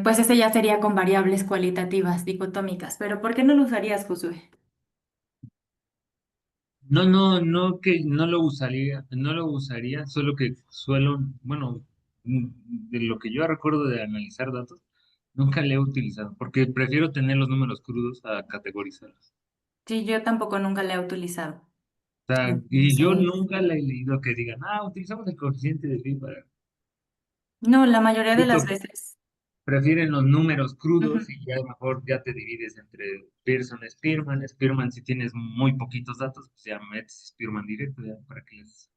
Pues ese ya sería con variables cualitativas, dicotómicas. Pero ¿por qué no lo usarías, Josué? No que no lo usaría, solo que suelo, bueno, de lo que yo recuerdo de analizar datos, nunca le he utilizado, porque prefiero tener los números crudos a categorizarlos. Sí, yo tampoco nunca la he utilizado. O sea, y yo Entonces, nunca le he leído que digan, utilizamos el coeficiente de pi para. no, la mayoría de las Justo veces. prefieren los números Ujú. crudos y ya mejor ya te divides entre Pearson, Spearman. Spearman, si tienes muy poquitos datos, pues ya metes Spearman directo, ya para que les.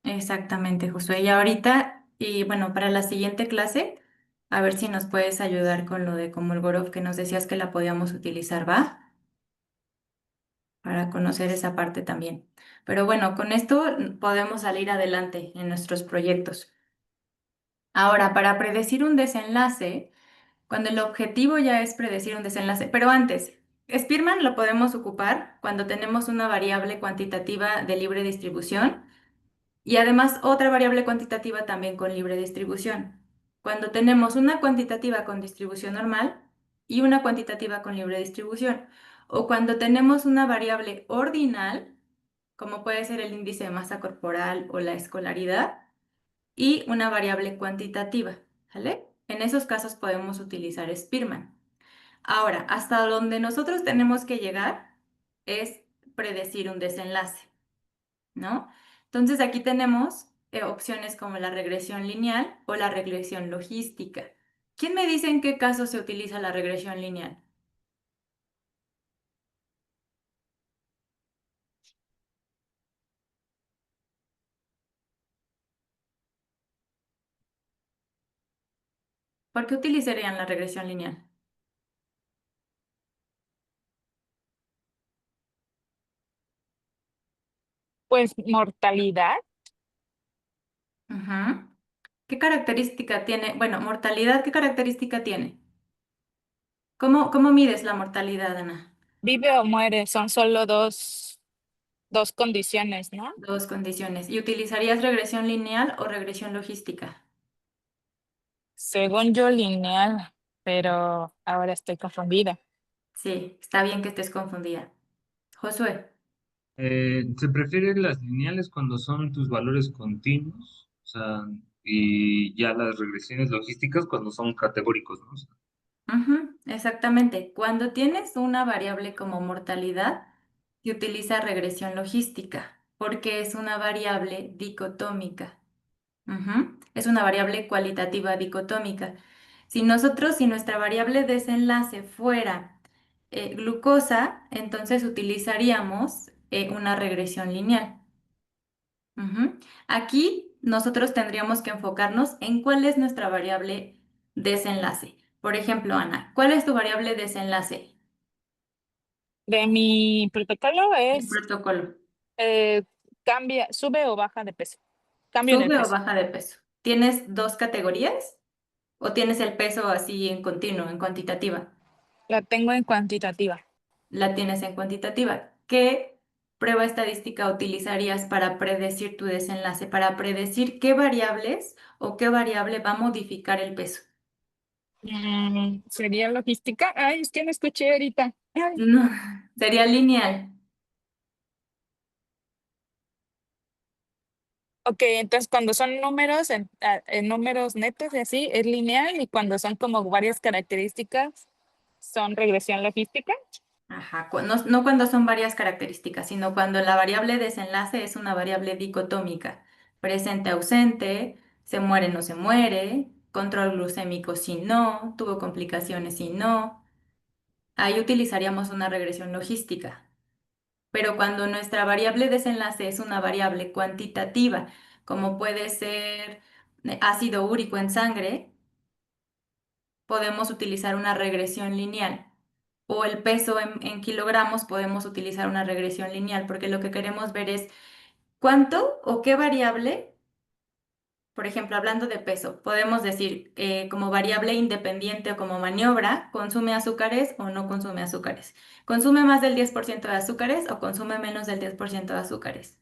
Exactamente, Josué. Y ahorita, y bueno, para la siguiente clase, a ver si nos puedes ayudar con lo de Komolgorov que nos decías que la podíamos utilizar, ¿va? Para conocer esa parte también. Pero bueno, con esto podemos salir adelante en nuestros proyectos. Ahora, para predecir un desenlace, cuando el objetivo ya es predecir un desenlace, pero antes, Spearman lo podemos ocupar cuando tenemos una variable cuantitativa de libre distribución y además otra variable cuantitativa también con libre distribución. Cuando tenemos una cuantitativa con distribución normal y una cuantitativa con libre distribución. O cuando tenemos una variable ordinal, como puede ser el índice de masa corporal o la escolaridad, y una variable cuantitativa, ¿vale? En esos casos podemos utilizar Spearman. Ahora, hasta donde nosotros tenemos que llegar es predecir un desenlace, ¿no? Entonces aquí tenemos opciones como la regresión lineal o la regresión logística. ¿Quién me dice en qué caso se utiliza la regresión lineal? ¿Por qué utilizarían la regresión lineal? Pues mortalidad, Ujú. ¿Qué característica tiene? Bueno, mortalidad, ¿qué característica tiene? ¿Cómo mides la mortalidad, Ana? vive o muere, son solo dos condiciones, ¿no? Dos condiciones. ¿Y utilizarías regresión lineal o regresión logística? Según yo, lineal, pero ahora estoy confundida. Sí, está bien que estés confundida. Josué, Se prefieren las lineales cuando son tus valores continuos, o sea, y ya las regresiones logísticas cuando son categóricos, ¿no? O sea, ujú, exactamente. Cuando tienes una variable como mortalidad, se utiliza regresión logística porque es una variable dicotómica. Ujú, es una variable cualitativa dicotómica. Si nuestra variable desenlace fuera glucosa, entonces utilizaríamos una regresión lineal. Ujú. Aquí nosotros tendríamos que enfocarnos en cuál es nuestra variable desenlace. Por ejemplo, Ana, ¿cuál es tu variable desenlace? De mi protocolo El es protocolo. cambia, sube o baja de peso. Cambio en el ¿Sube o peso. baja de peso? ¿Tienes dos categorías o tienes el peso así en continuo, en cuantitativa? La tengo en cuantitativa. La tienes en cuantitativa. ¿Qué prueba estadística utilizarías para predecir tu desenlace? Para predecir qué variables o qué variable va a modificar el peso. ¿Sería logística? Ay, es que no escuché ahorita. Ay. No, sería lineal. Ok, entonces cuando son números, en números netos y así, es lineal, y cuando son como varias características, son regresión logística. Ajá, no cuando son varias características, sino cuando la variable desenlace es una variable dicotómica. Presente, ausente, se muere, no se muere, control glucémico si no, tuvo complicaciones si no. Ahí utilizaríamos una regresión logística. Pero cuando nuestra variable desenlace es una variable cuantitativa, como puede ser ácido úrico en sangre, podemos utilizar una regresión lineal. O el peso en kilogramos, podemos utilizar una regresión lineal, porque lo que queremos ver es cuánto o qué variable, por ejemplo, hablando de peso, podemos decir como variable independiente o como maniobra, consume azúcares o no consume azúcares. ¿Consume más del 10% de azúcares o consume menos del 10% de azúcares?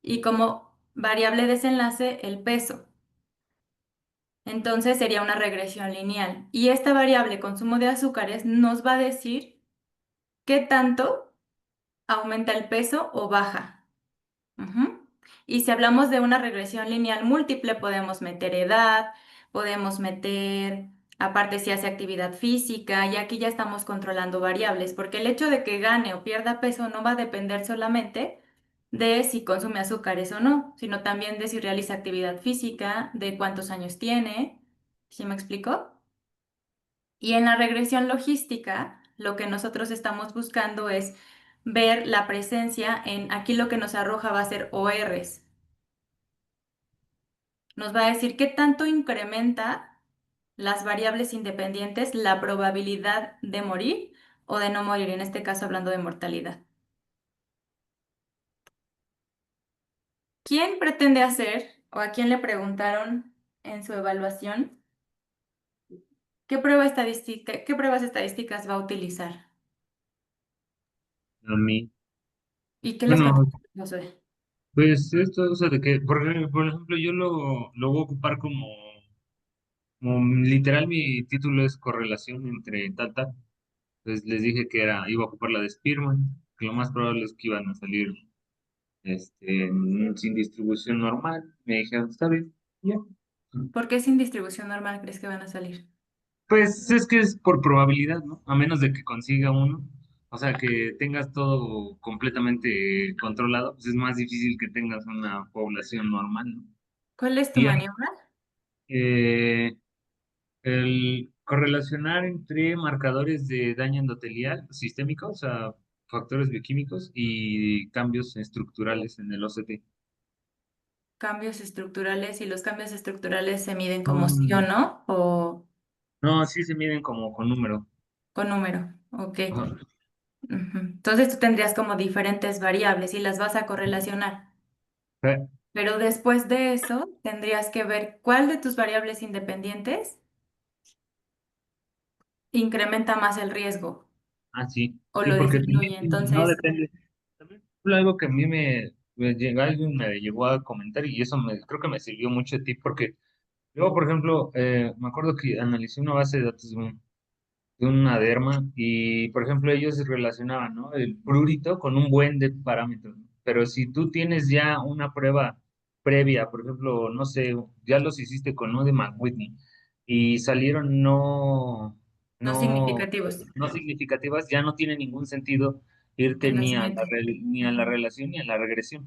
Y como variable desenlace, el peso. Entonces sería una regresión lineal. Y esta variable consumo de azúcares nos va a decir qué tanto aumenta el peso o baja. Ujú. Y si hablamos de una regresión lineal múltiple, podemos meter edad, podemos meter, aparte si hace actividad física, y aquí ya estamos controlando variables, porque el hecho de que gane o pierda peso no va a depender solamente de si consume azúcares o no, sino también de si realiza actividad física, de cuántos años tiene. ¿Sí me explicó? Y en la regresión logística, lo que nosotros estamos buscando es ver la presencia en, aquí lo que nos arroja va a ser ORs. Nos va a decir qué tanto incrementa las variables independientes la probabilidad de morir o de no morir, en este caso hablando de mortalidad. ¿Quién pretende hacer o a quién le preguntaron en su evaluación qué prueba estadística, qué pruebas estadísticas va a utilizar? a mí, ¿Y qué les bueno, contestó, Josué? pues esto, o sea, de que, por ejemplo, yo lo voy a ocupar como literal mi título es correlación entre tal, tal. Entonces les dije que iba a ocupar la de Spearman, que lo más probable es que iban a salir sin distribución normal. Me dijeron, está bien, ya. ¿Por qué sin distribución normal crees que van a salir? Pues es que es por probabilidad, ¿no? A menos de que consiga uno. O sea, que tengas todo completamente controlado, pues es más difícil que tengas una población normal, ¿no? ¿Cuál es tu Y ya, maniobra? eh, el correlacionar entre marcadores de daño endotelial sistémico, o sea, factores bioquímicos y cambios estructurales en el OCT. Cambios estructurales y los cambios estructurales se miden como sí o Mm, no o No, sí se miden como con número. con número. Ok. Ajá. Ujú. Entonces tú tendrías como diferentes variables y las vas a correlacionar. Eh, Pero después de eso tendrías que ver cuál de tus variables independientes incrementa más el riesgo Ah, sí, o sí, lo porque disminuye. también no Entonces, depende. Algo que a mí alguien me llegó a comentar y eso creo que me sirvió mucho de ti porque luego, por ejemplo, me acuerdo que analicé una base de datos de una derma y, por ejemplo, ellos relacionaban, ¿no? El prurito con un buen de parámetros, ¿no? Pero si tú tienes ya una prueba previa, por ejemplo, no sé, ya los hiciste con uno de McWhitney y salieron No no, significativos. no significativas, ya no tiene ningún sentido irte En la ni a siguiente. ni a la Ujú. relación ni a la regresión,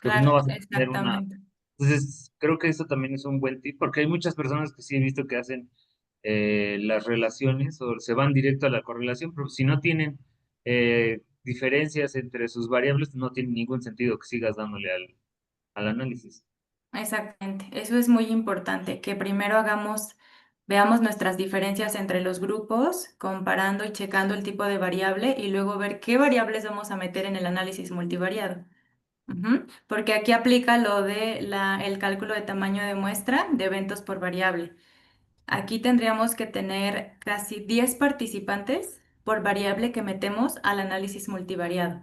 porque pues no Claro, vas a tener una. exactamente. Entonces, creo que eso también es un buen tip, porque hay muchas personas que sí he visto que hacen las relaciones o se van directo a la correlación, pero si no tienen diferencias entre sus variables, no tiene ningún sentido que sigas dándole al análisis. Exactamente. Eso es muy importante, que primero veamos nuestras diferencias entre los grupos, comparando y checando el tipo de variable y luego ver qué variables vamos a meter en el análisis multivariado. Ujú. Porque aquí aplica lo de el cálculo de tamaño de muestra de eventos por variable. Aquí tendríamos que tener casi 10 participantes por variable que metemos al análisis multivariado.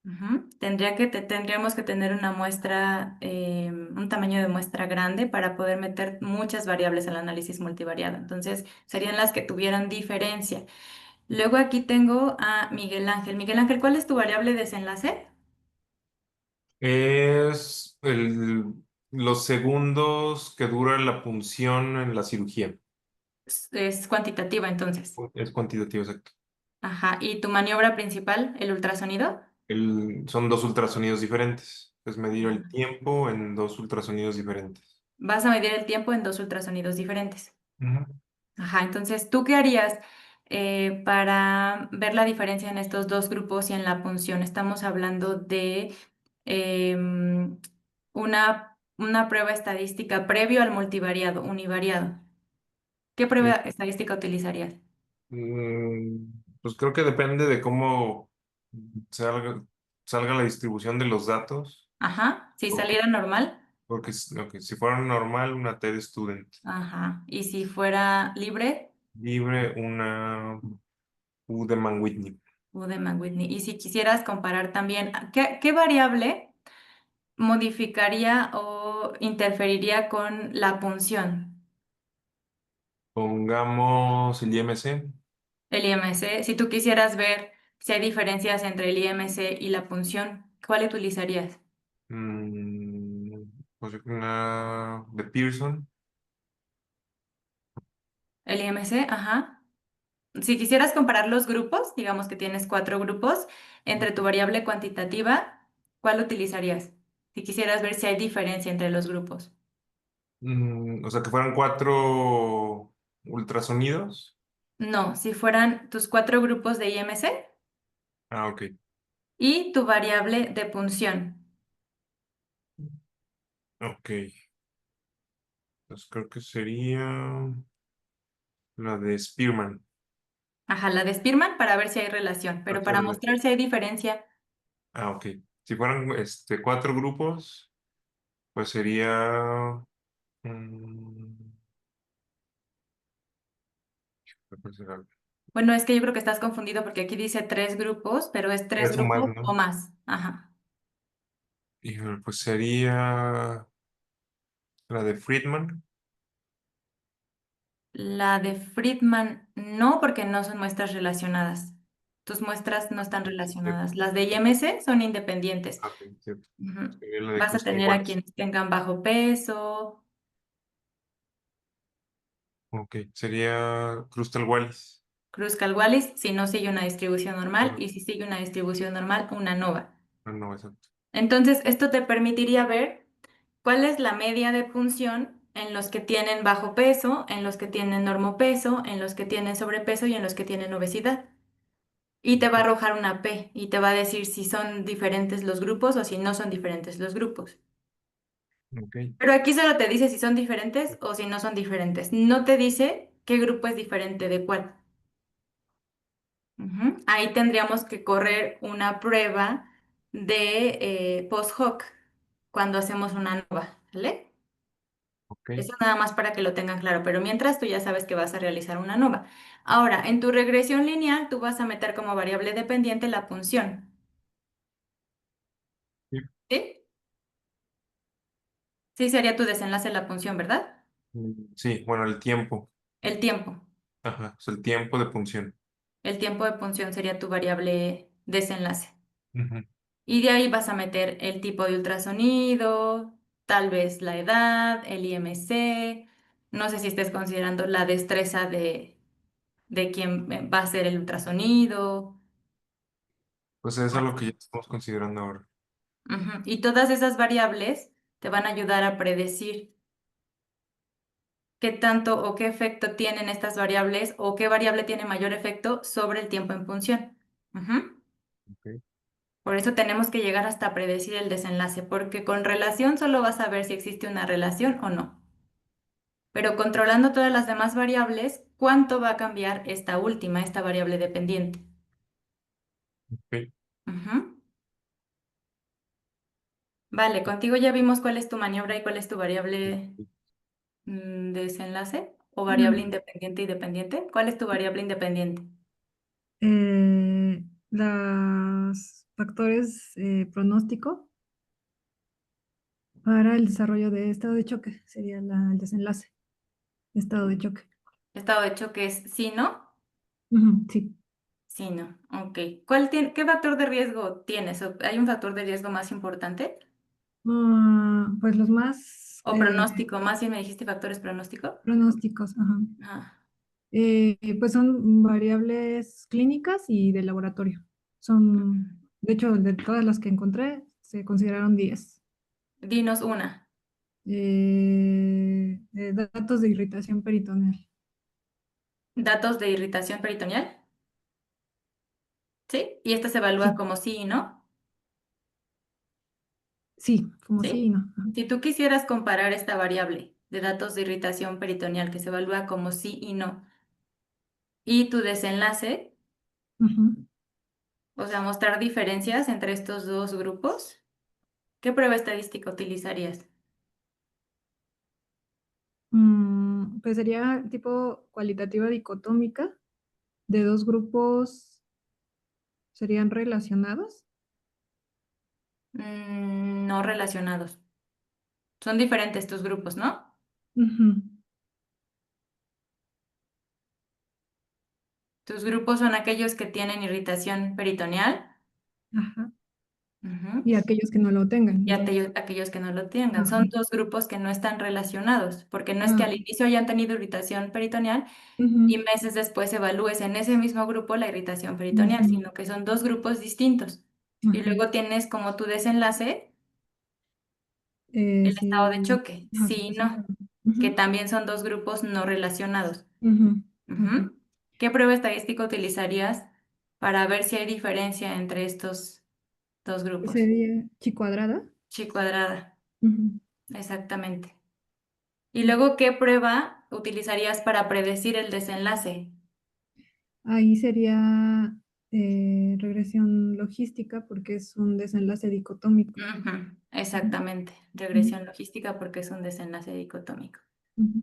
Ujú. Tendríamos que tener una muestra, un tamaño de muestra grande para poder meter muchas variables al análisis multivariado. Entonces, serían las que tuvieran diferencia. Luego aquí tengo a Miguel Ángel. Miguel Ángel, ¿cuál es tu variable de desenlace? Es los segundos que dura la punción en la cirugía. Es cuantitativa, entonces. Es cuantitativo, exacto. Ajá. ¿Y tu maniobra principal, el ultrasonido? Son dos ultrasonidos diferentes. Es medir el tiempo en dos ultrasonidos diferentes. Vas a medir el tiempo en dos ultrasonidos diferentes. Ujú. Ajá, entonces, ¿tú qué harías para ver la diferencia en estos dos grupos y en la punción? Estamos hablando de em, una prueba estadística previo al multivariado, univariado. ¿Qué prueba Eh, estadística utilizarías? pues creo que depende de cómo salga, salga la distribución de los datos. Ajá, si Porque, saliera normal. porque si fuera normal, una TED Student. Ajá, y si fuera libre, Libre, una U de Mann-Whitney. Whitney. Y si quisieras comparar también, ¿qué variable modificaría o interferiría con la punción? Pongamos el IMC. El IMC, si tú quisieras ver si hay diferencias entre el IMC y la punción, ¿cuál utilizarías? mm, pues una de Pearson. El IMC, ajá. Si quisieras comparar los grupos, digamos que tienes 4 grupos, entre tu variable cuantitativa, ¿cuál utilizarías? Si quisieras ver si hay diferencia entre los grupos. O sea, que fueran 4 ultrasonidos. No, si fueran tus 4 grupos de IMC Ah, ok. y tu variable de punción. Ok. Entonces creo que sería la de Spearman. Ajá, la de Spearman para ver si hay relación, pero para mostrar si hay diferencia. Ah, ok. Si fueran 4 grupos, pues sería. mm, ¿Cuál será? Bueno, es que yo creo que estás confundido porque aquí dice 3 grupos, pero es tres Es un más, grupos o ¿no? más. Ajá. Híjole, pues sería la de Friedman. La de Friedman no, porque no son muestras relacionadas. Tus muestras no están relacionadas. Las de IMC son independientes. Ah, ok, cierto. Ujú. Sería la de Vas a Crystal tener a Wallis. quienes tengan bajo peso. Ok, sería Crystal Wallis. Cruz-Cal-Wallis, si no sigue una distribución normal, Ah, y si sigue una distribución normal, una nova. no, exacto. Entonces, esto te permitiría ver cuál es la media de punción en los que tienen bajo peso, en los que tienen normopeso, en los que tienen sobrepeso y en los que tienen obesidad. Y te va a arrojar una P y te va a decir si son diferentes los grupos o si no son diferentes los grupos. Ok, Pero aquí solo te dice si son diferentes o si no son diferentes. No te dice qué grupo es diferente de cuál. Ujú. Ahí tendríamos que correr una prueba de post hoc cuando hacemos una nova, ¿vale? ok, Eso nada más para que lo tengan claro, pero mientras tú ya sabes que vas a realizar una nova. Ahora, en tu regresión lineal, tú vas a meter como variable dependiente la punción. ¿Sí? Sí, sería tu desenlace la punción, ¿verdad? Sí, bueno, el tiempo. El tiempo. Ajá, es el tiempo de punción. El tiempo de punción sería tu variable desenlace. Ujú. Y de ahí vas a meter el tipo de ultrasonido, tal vez la edad, el IMC. No sé si estés considerando la destreza de quien va a hacer el ultrasonido. Pues eso es lo que ya estamos considerando ahora. Ujú. Y todas esas variables te van a ayudar a predecir qué tanto o qué efecto tienen estas variables o qué variable tiene mayor efecto sobre el tiempo en punción. Ujú. Ok. Por eso tenemos que llegar hasta predecir el desenlace, porque con relación solo vas a ver si existe una relación o no. Pero controlando todas las demás variables, ¿cuánto va a cambiar esta última, esta variable dependiente? Ok. Ujú. Vale, contigo ya vimos cuál es tu maniobra y cuál es tu variable desenlace o variable independiente y dependiente. ¿Cuál es tu variable independiente? Los factores pronóstico para el desarrollo de estado de choque sería el desenlace, estado de choque. Estado de choque es sí, no. Ujú, sí. Sí, no. Ok. ¿Qué factor de riesgo tienes? ¿Hay un factor de riesgo más importante? Pues los más ¿O pronóstico? Más bien me dijiste factores pronóstico. pronósticos, ajá. Ah, Pues son variables clínicas y de laboratorio. Son, de hecho, de todas las que encontré, se consideraron 10. dinos una. Datos de irritación peritoneal. Datos de irritación peritoneal. ¿Sí? Y esta se evalúa Sí, como sí y no. sí, como sí y ¿Sí? no. Ajá. Si tú quisieras comparar esta variable de datos de irritación peritoneal que se evalúa como sí y no y tu desenlace, Ujú. o sea, mostrar diferencias entre estos dos grupos, ¿qué prueba estadística utilizarías? Pues sería tipo cualitativa dicotómica de dos grupos, serían relacionados. No relacionados. Son diferentes tus grupos, ¿no? Ujú. Tus grupos son aquellos que tienen irritación peritoneal. Ajá. Ujú. Y aquellos que no lo tengan. Y aquellos que no lo tengan. Ajá. Son dos grupos que no están relacionados, porque no es que Ah, al inicio hayan tenido irritación peritoneal y ujú, meses después evalúes en ese mismo grupo la irritación peritoneal, ujú. sino que son dos grupos distintos. Y Ajá. luego tienes como tu desenlace el estado de Sí. choque, Ajá, sí y sí. no, que Ujú, también son dos grupos no relacionados. ujú. Ok. Ujú. ¿Qué prueba estadística utilizarías para ver si hay diferencia entre estos dos grupos? Sería chi cuadrada. Chi cuadrada, Ujú. exactamente. Y Ok. luego, ¿qué prueba utilizarías para predecir el desenlace? Ahí sería regresión logística porque es un desenlace dicotómico. Ujú, Ujú, exactamente, ujú, regresión logística porque es un desenlace dicotómico. ujú.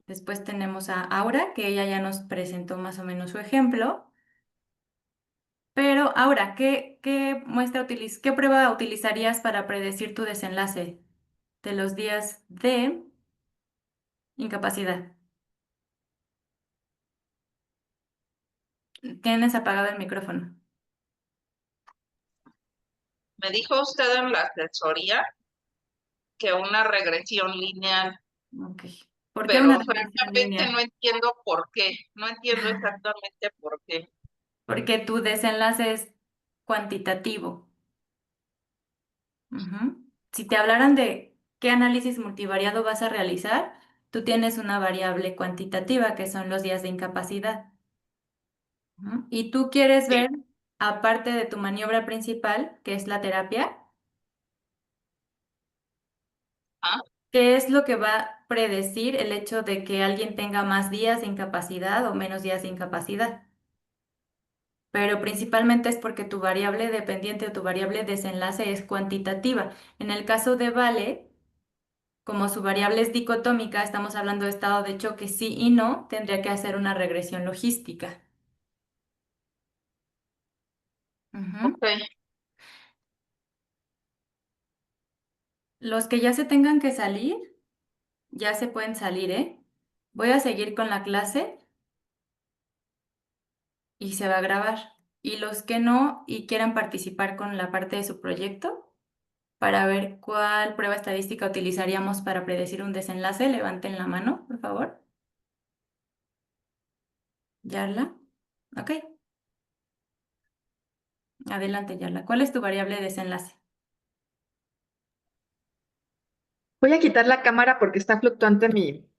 Después tenemos a Aura, que ella ya nos presentó más o menos su ejemplo. Pero Aura, ¿qué prueba utilizarías para predecir tu desenlace de los días de incapacidad? Tienes apagado el micrófono. Me dijo usted en la asesoría que una regresión lineal, Ok. ¿Por qué una pero regresión francamente lineal? no entiendo por qué, no entiendo exactamente por qué. Porque tu desenlace es cuantitativo. Ujú. Si te hablaran de qué análisis multivariado vas a realizar, tú tienes una variable cuantitativa que son los días de incapacidad. Ujú. Y tú quieres Sí, ver, aparte de tu maniobra principal, que es la terapia, ah, ¿qué es lo que va a predecir el hecho de que alguien tenga más días de incapacidad o menos días de incapacidad? Pero principalmente es porque tu variable dependiente o tu variable desenlace es cuantitativa. En el caso de Vale, como su variable es dicotómica, estamos hablando de estado de choque sí y no, tendría que hacer una regresión logística. Ujú. ok. Los que ya se tengan que salir, ya se pueden salir, ¿eh? Voy a seguir con la clase y se va a grabar. Y los que no y quieran participar con la parte de su proyecto, para ver cuál prueba estadística utilizaríamos para predecir un desenlace, levanten la mano, por favor. Yarla. Ok. Adelante, Yarla. ¿Cuál es tu variable de desenlace? Voy a quitar la cámara porque está fluctuante mi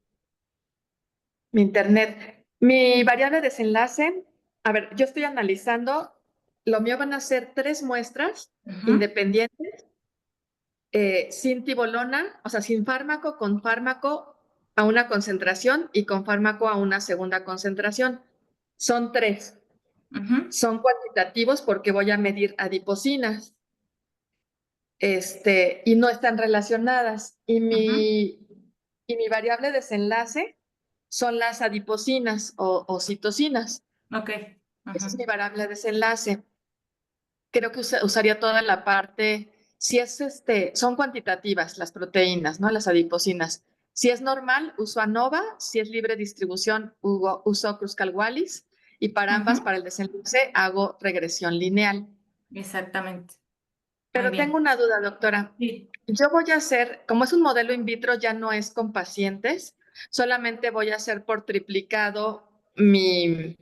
internet. Mi variable de desenlace, a ver, yo estoy analizando, lo mío van a ser 3 muestras Ujú, independientes, sin tibolona, o sea, sin fármaco, con fármaco a una concentración y con fármaco a una segunda concentración. Son 3. ujú, Son cuantitativos porque voy a medir adiposinas, y no están relacionadas. ujú. Y mi variable de desenlace son las adiposinas o citocinas. Ok. Esa es Ujú, mi variable de desenlace. Creo que usaría toda la parte, si es son cuantitativas las proteínas, ¿no? Las adiposinas. Si es normal, uso ANOVA, si es libre distribución, uso Kruskal-Wallis, y para ambas, ujú. para el desenlace, hago regresión lineal. Exactamente. Muy Pero tengo bien. una duda, doctora. Sí. Yo voy a hacer, como es un modelo in vitro, ya no es con pacientes, solamente voy a hacer por triplicado mi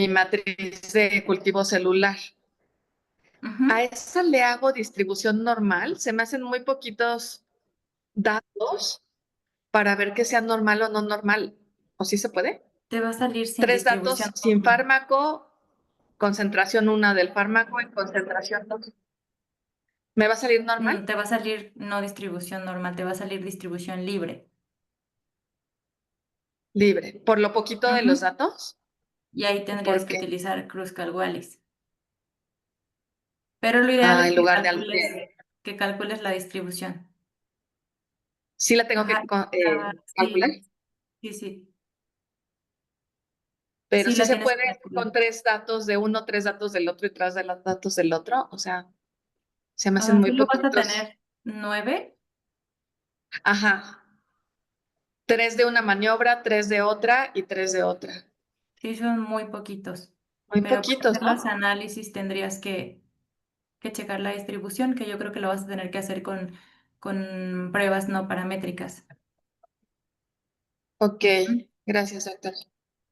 matriz de cultivo celular. A Ujú. esa le hago distribución normal, se me hacen muy poquitos datos para ver que sea normal o no normal. ¿O sí se puede? Te va a salir sin 3 datos distribución sin normal. fármaco, concentración 1 del fármaco y concentración 2. ¿Me va a salir normal? Te va a salir no distribución normal, te va a salir distribución libre. Libre. ¿Por lo poquito de los Ujú. datos? Y ahí ¿O tendrías por que qué? utilizar Kruskal-Wallis. Pero lo ideal es En lugar de algo. que calcules la distribución. Sí la tengo Ajá. que calcular, Sí, sí, sí. pero Sí sí la se tienes que puede calcular. con 3 datos de uno, 3 datos del otro y 3 de los datos del otro. O sea, se me hacen muy Solo vas a poquitos. tener 9. Ajá. 3 de una maniobra, 3 de otra y 3 de otra. Sí, son muy poquitos. Muy Pero para poquitos, hacer los ¿no? análisis tendrías que checar la distribución, que yo creo que lo vas a tener que hacer con pruebas no paramétricas. Ok, Ujú. gracias, doctor.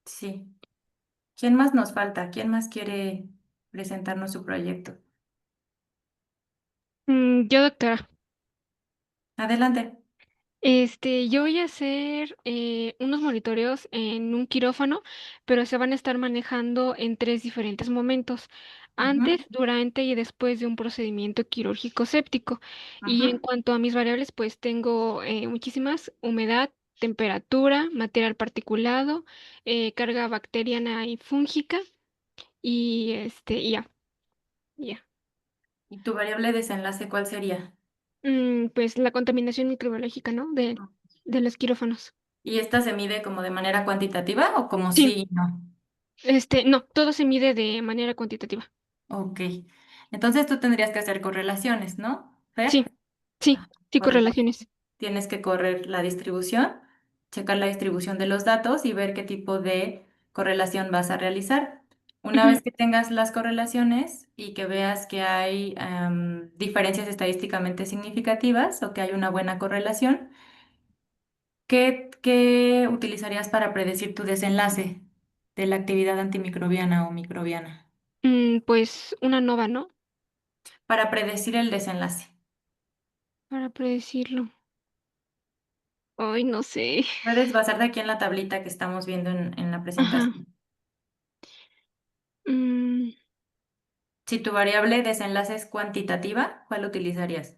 Sí. ¿Quién más nos falta? ¿Quién más quiere presentarnos su proyecto? Yo, doctora. Adelante. Yo voy a hacer unos monitoreos en un quirófano, pero se van a estar manejando en 3 diferentes momentos, Ujú, antes, durante y después de un procedimiento quirúrgico séptico. Y en ujú. cuanto a mis variables, pues tengo muchísimas: humedad, temperatura, material particulado, carga bacteriana y fúngica, y ya. ¿Y tu variable de desenlace cuál sería? Pues la contaminación microbiológica, ¿no? De los quirófanos. ¿Y esta se mide como de manera cuantitativa o como Sí, sí y no? no, todo se mide de manera cuantitativa. Ok. Entonces tú tendrías que hacer correlaciones, ¿no, Sí, Fer? sí, Ah, sí, correcto. correlaciones. Tienes que correr la distribución, checar la distribución de los datos y ver qué tipo de correlación vas a realizar. Una Ujú. vez que tengas las correlaciones y que veas que hay diferencias estadísticamente significativas o que hay una buena correlación, ¿qué utilizarías para predecir tu desenlace de la actividad antimicrobiana o microbiana? Pues una nova, ¿no? Para predecir el desenlace. Para predecirlo. Ay, no sé. Puedes basarte aquí en la tablita que estamos viendo en la Ajá. presentación. Mm, Si tu variable desenlace es cuantitativa, ¿cuál utilizarías?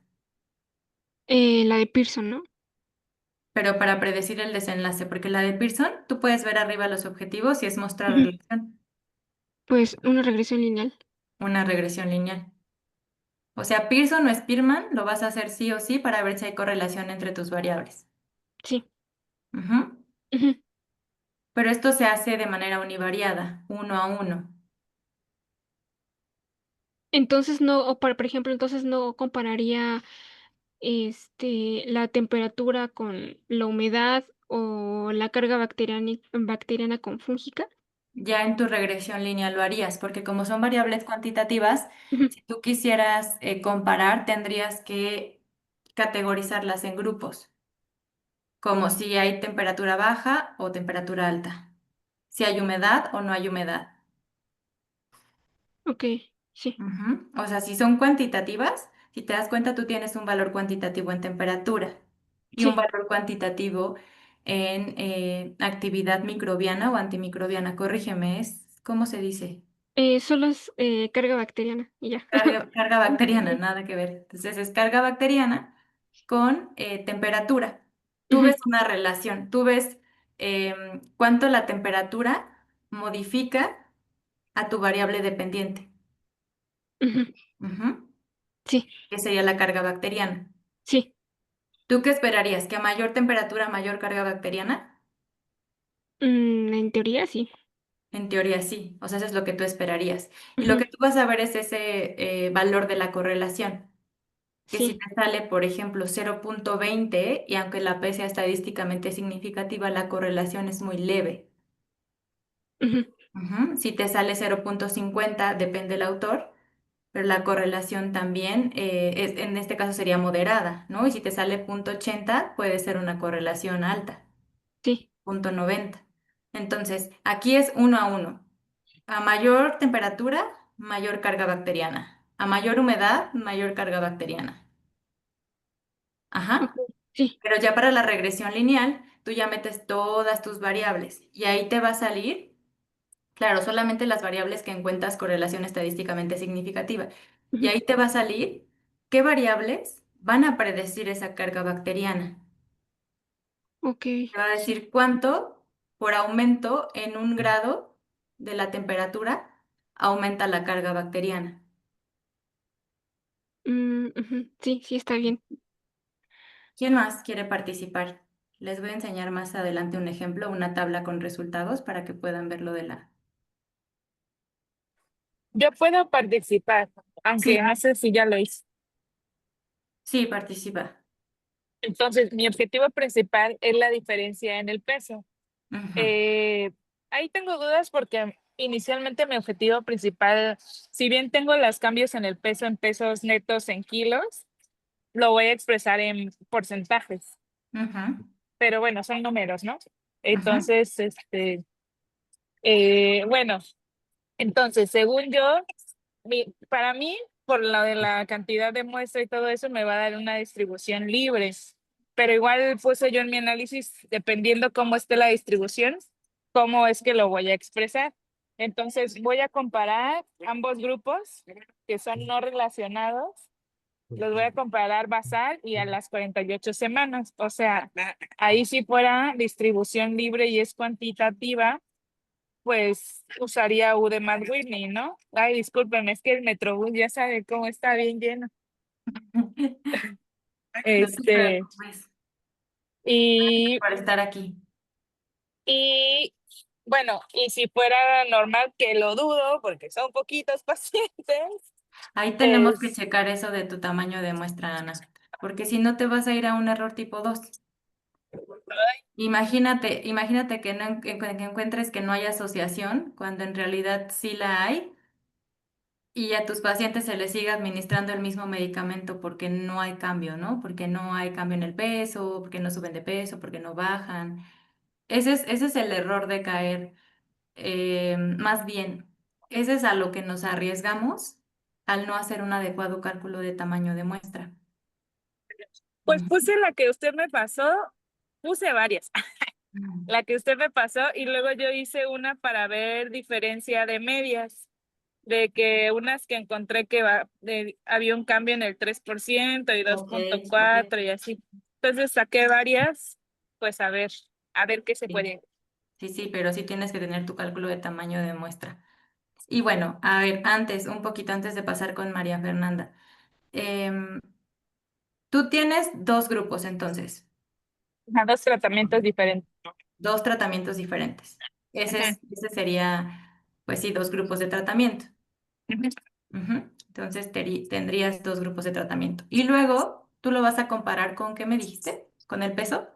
la de Pearson, ¿no? Pero para predecir el desenlace, porque la de Pearson, tú puedes ver arriba los objetivos y es mostrar Ujú. relación, Pues una regresión lineal. una regresión lineal. O sea, Pearson o Spearman lo vas a hacer sí o sí para ver si hay correlación entre tus variables. Sí. Ujú. Ujú. Pero esto se hace de manera univariada, 1 a 1. Entonces no, o por ejemplo, entonces no compararía la temperatura con la humedad o la carga bacteriana con fúngica. Ya en tu regresión lineal lo harías, porque como son variables cuantitativas, Ujú. si tú quisieras comparar, tendrías que categorizarlas en grupos, como si hay temperatura baja o temperatura alta, si hay humedad o no hay humedad. Ok, sí, Ujú. O sea, si son cuantitativas, si te das cuenta, tú tienes un valor cuantitativo en temperatura y un sí. valor cuantitativo en actividad microbiana o antimicrobiana. Corrígeme, ¿cómo se dice? Solo es carga bacteriana y ya. Carga bacteriana, nada que ver. Entonces es carga bacteriana con temperatura. Tú Ujú, ves una relación, tú ves cuánto la temperatura modifica a tu variable dependiente, ujú, ujú, sí, que sería la carga bacteriana. sí. ¿Tú qué esperarías? ¿Que a mayor temperatura, mayor carga bacteriana? En teoría sí. En teoría sí, o sea, eso es lo que tú esperarías. Y lo Ujú, que tú vas a ver es ese valor de la correlación, que si sí. te sale, por ejemplo, 0,20 y aunque la P sea estadísticamente significativa, la correlación es muy leve. Ujú, Ujú. Si te sale 0,50, depende del autor, pero la correlación también, en este caso sería moderada, ¿no? Y si te sale 0,80, puede ser una correlación alta. sí. 0,90. Entonces, aquí es 1 a 1. A mayor temperatura, mayor carga bacteriana. A mayor humedad, mayor carga bacteriana. Ok, Ajá. sí. Pero ya para la regresión lineal, tú ya metes todas tus variables y ahí te va a salir, claro, solamente las variables que encuentras correlación estadísticamente significativa. Y Ujú, ahí te va a salir qué variables van a predecir esa carga bacteriana. ok, Te va a sí. decir cuánto por aumento en 1 grado de la temperatura aumenta la carga bacteriana. Ujú, sí, sí está bien. ¿Quién más quiere participar? Les voy a enseñar más adelante un ejemplo, una tabla con resultados para que puedan ver lo de la... Yo puedo participar, Sí, aunque no sé si ya lo hice. sí, participa. Entonces, mi objetivo principal es la diferencia en el peso. Ujú. Eh, Ahí tengo dudas porque inicialmente mi objetivo principal, si bien tengo los cambios en el peso en pesos netos en kilos, lo voy a expresar en porcentajes, Ujú, pero bueno, son números, ¿no? ujú. Entonces, bueno, entonces, según yo, para mí, por lo de la cantidad de muestra y todo eso, me va a dar una distribución libre. Pero igual puse yo en mi análisis, dependiendo cómo esté la distribución, cómo es que lo voy a expresar. Entonces, voy a comparar ambos grupos que son no relacionados. Los voy a comparar basal y a las 48 semanas. O sea, ahí si fuera distribución libre y es cuantitativa, pues usaría U de Matt Whitney, ¿no? Ay, discúlpeme, es que el Metrobús ya sabe cómo está bien lleno. No te Este, preocupes y, por estar aquí. y bueno, y si fuera normal, que lo dudo, porque son poquitos pacientes, Ahí tenemos que es, checar eso de tu tamaño de muestra, Ana, porque si no te vas a ir a un error tipo 2. Imagínate que, no, que encuentres que no hay asociación, cuando en realidad sí la hay, y a tus pacientes se les sigue administrando el mismo medicamento porque no hay cambio, ¿no? Porque no hay cambio en el peso, porque no suben de peso, porque no bajan. Ese es el error de caer. Más bien, ese es a lo que nos arriesgamos al no hacer un adecuado cálculo de tamaño de muestra. pues puse la que usted me pasó, puse varias, Ujú. la que usted me pasó, y luego yo hice una para ver diferencia de medias, de que unas que encontré que había un cambio en el 3% y dos Ok, punto ok. cuatro y así. Entonces saqué varias, pues a ver qué se Sí, puede. sí, sí, pero sí tienes que tener tu cálculo de tamaño de muestra. Y bueno, a ver, un poquito antes de pasar con María Fernanda. em, Tú tienes dos grupos entonces, Dos tratamientos diferentes. dos tratamientos diferentes. Ujú, Ese sería, pues sí, dos grupos de tratamiento. ujú. Ujú. Entonces tendrías dos grupos de tratamiento. Y luego ¿Tú lo vas a comparar con qué me dijiste? ¿Con el peso?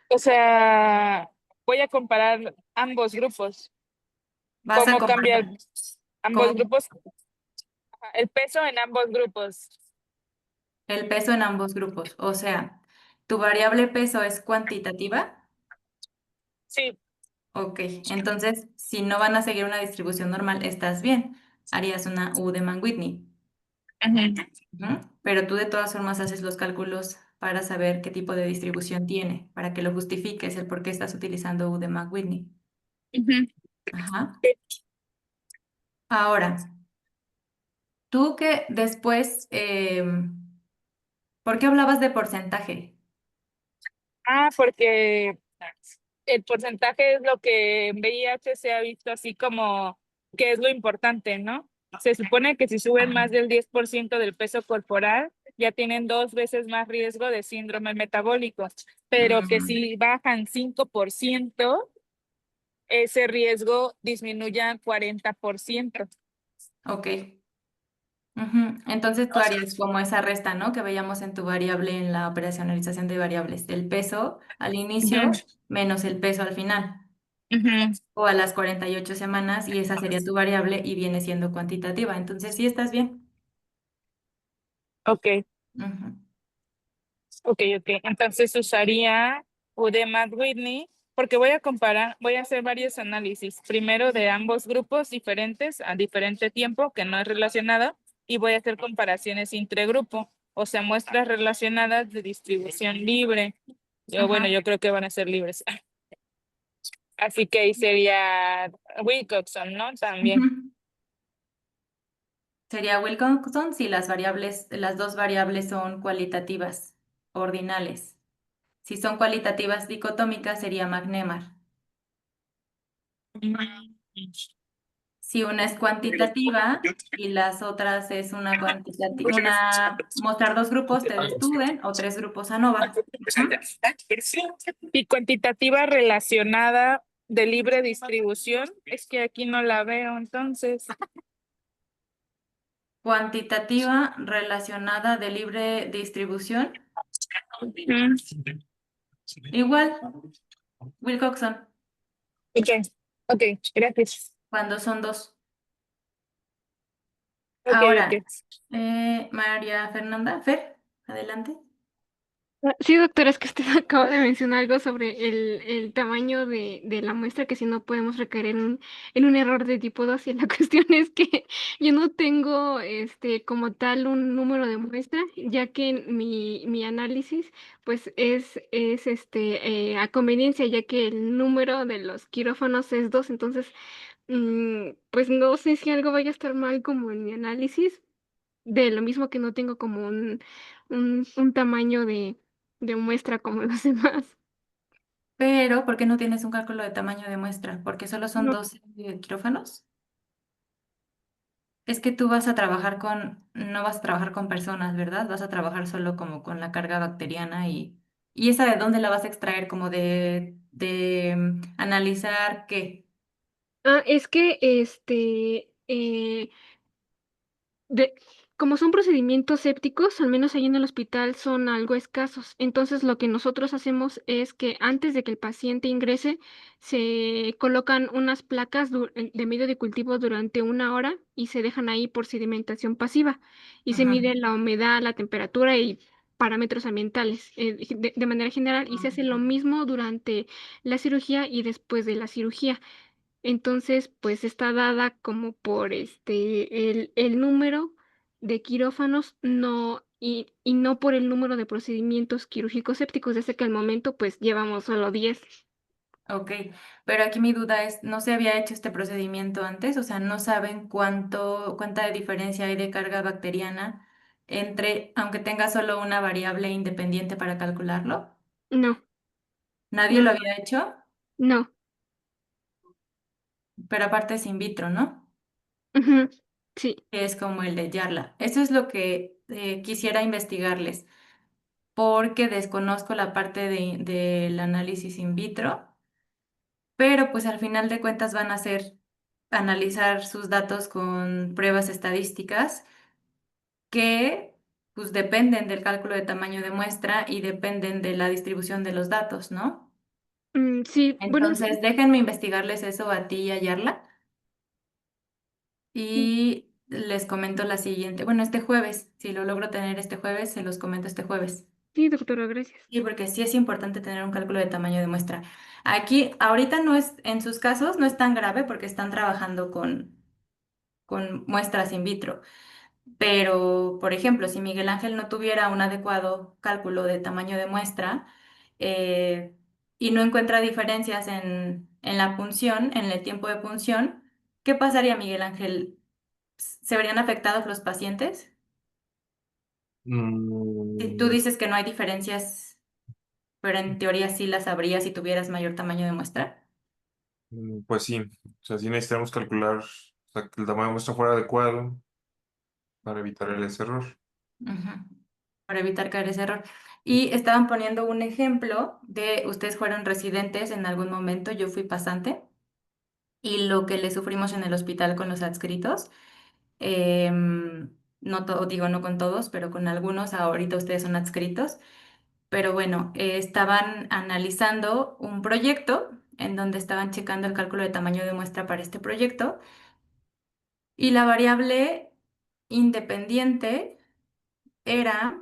O sea, voy a comparar ambos grupos. Vas a ¿Cómo cambia comparar ambos con grupos? Ajá, el peso en ambos grupos. el peso en ambos grupos. O sea, ¿tu variable peso es cuantitativa? Sí. Ok, entonces si no van a seguir una distribución normal, estás bien. Harías una U de Mann-Whitney. Ujú, Ujú. Pero tú de todas formas haces los cálculos para saber qué tipo de distribución tiene, para que lo justifiques el por qué estás utilizando U de Mann-Whitney. ujú. Ajá. Ahora, tú que después, ¿por qué hablabas de porcentaje? Porque el porcentaje es lo que en VIH se ha visto así como que es lo importante, ¿no? Se supone que si suben más del 10% del peso corporal, ya tienen 2 veces más riesgo de síndrome metabólico, pero que Mm, si bajan 5%, ese riesgo disminuye a 40%. ok. Ujú. Entonces tú harías como esa resta, ¿no? Que veíamos en tu variable en la operacionalización de variables. El peso al Ujú, inicio menos el peso al final. ujú. O a las 48 semanas y esa sería tu variable y viene siendo cuantitativa. Entonces sí estás bien. Ok, Ujú. ok. Entonces usaría UDMAT Whitney porque voy a comparar, voy a hacer varios análisis. Primero de ambos grupos diferentes a diferente tiempo que no es relacionado y voy a hacer comparaciones intragrupo, o sea, muestras relacionadas de distribución libre. Bueno, Ajá. yo creo que van a ser libres. Así que ahí sería Wilcoxon, ¿no? También. Ujú. Sería Wilcoxon si las variables, las dos variables son cualitativas, ordinales. Si son cualitativas dicotómicas, sería McNemar. Si una es cuantitativa y las otras es una cuantitativa, una mostrar dos grupos te de Studen o tres grupos ANOVA. Ujú. Y cuantitativa relacionada de libre distribución, es que aquí no la veo, entonces. Cuantitativa relacionada de libre distribución. Ujú. Igual, Wilcoxon, Ok, ok, gracias. cuando son dos. Ok, ok. Ahora, María Fernanda, Fer, adelante. Sí, doctora, es que usted acaba de mencionar algo sobre el tamaño de la muestra, que si no podemos recaer en un error de tipo 2 y la cuestión es que yo no tengo como tal un número de muestra, ya que mi análisis pues es a conveniencia, ya que el número de los quirófanos es 2, entonces pues no sé si algo vaya a estar mal como en mi análisis, de lo mismo que no tengo como un tamaño de muestra como los demás. Pero, ¿por qué no tienes un cálculo de tamaño de muestra? Porque solo son No, 12 quirófanos. Es que tú vas a trabajar no vas a trabajar con personas, ¿verdad? Vas a trabajar solo como con la carga bacteriana y esa de dónde la vas a extraer, como de analizar qué. es que De, como son procedimientos sépticos, al menos ahí en el hospital son algo escasos. Entonces, lo que nosotros hacemos es que antes de que el paciente ingrese, se colocan unas placas de medio de cultivo durante 1 hora y se dejan ahí por sedimentación pasiva. Y se Ajá. mide la humedad, la temperatura y parámetros ambientales de manera general. Y se hace lo mismo durante la cirugía y después de la cirugía. Entonces, pues está dada como por el número de quirófanos, no, y no por el número de procedimientos quirúrgicos sépticos, desde que al momento pues llevamos solo 10. Ok, pero aquí mi duda es, ¿no se había hecho este procedimiento antes? O sea, ¿no saben cuánta diferencia hay de carga bacteriana entre, aunque tenga solo una variable independiente para calcularlo? No, Nadie no, lo había hecho, no. pero aparte es in vitro, ¿no? Ujú, sí. Que es como el de Yarla. Eso es lo que quisiera investigarles, porque desconozco la parte del análisis in vitro, pero pues al final de cuentas van a ser analizar sus datos con pruebas estadísticas que pues dependen del cálculo de tamaño de muestra y dependen de la distribución de los datos, ¿no? Sí, bueno, Entonces, déjenme investigarles eso a ti y a Yarla y les comento la siguiente. Bueno, este jueves, si lo logro tener este jueves, se los comento este jueves. sí, doctora, gracias. Sí, porque sí es importante tener un cálculo de tamaño de muestra. Aquí, ahorita no es, en sus casos no es tan grave porque están trabajando con muestras in vitro. Pero, por ejemplo, si Miguel Ángel no tuviera un adecuado cálculo de tamaño de muestra eh, y no encuentra diferencias en la punción, en el tiempo de punción, ¿qué pasaría, Miguel Ángel? ¿Se verían afectados los pacientes? Si tú Mm, dices que no hay diferencias, pero en teoría sí las habría si tuvieras mayor tamaño de muestra. Pues sí, o sea, sí necesitamos calcular, o sea, que el tamaño de muestra fuera adecuado para evitar ese error. Ujú, para evitar caer ese error. Y estaban poniendo un ejemplo de ustedes fueron residentes en algún momento, yo fui pasante, y lo que le sufrimos en el hospital con los adscritos, no todo, digo no con todos, pero con algunos, ahorita ustedes son adscritos, pero bueno, estaban analizando un proyecto en donde estaban checando el cálculo de tamaño de muestra para este proyecto y la variable independiente era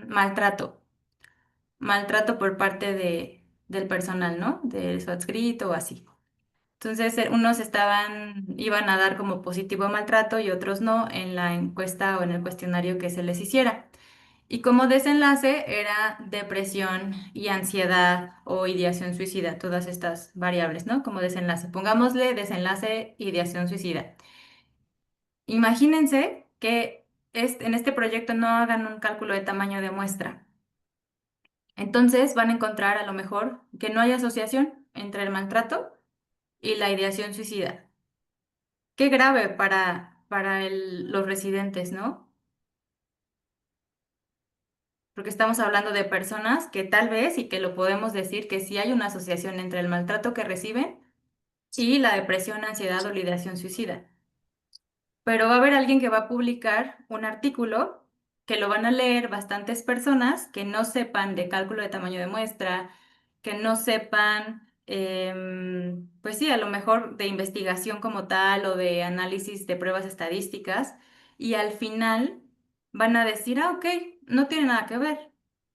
maltrato. Maltrato por parte del personal, ¿no? De su adscrito o así. Entonces, iban a dar como positivo maltrato y otros no en la encuesta o en el cuestionario que se les hiciera. Y como desenlace era depresión y ansiedad o ideación suicida, todas estas variables, ¿no? Como desenlace. Pongámosle desenlace, ideación suicida. Imagínense que en este proyecto no hagan un cálculo de tamaño de muestra. Entonces van a encontrar a lo mejor que no hay asociación entre el maltrato y la ideación suicida. Qué grave para los residentes, ¿no? Porque estamos hablando de personas que tal vez, y que lo podemos decir, que sí hay una asociación entre el maltrato que reciben y la depresión, ansiedad o la ideación suicida. Pero va a haber alguien que va a publicar un artículo que lo van a leer bastantes personas que no sepan de cálculo de tamaño de muestra, que no sepan, pues sí, a lo mejor de investigación como tal o de análisis de pruebas estadísticas, y al final van a decir, ah, ok, no tiene nada que ver,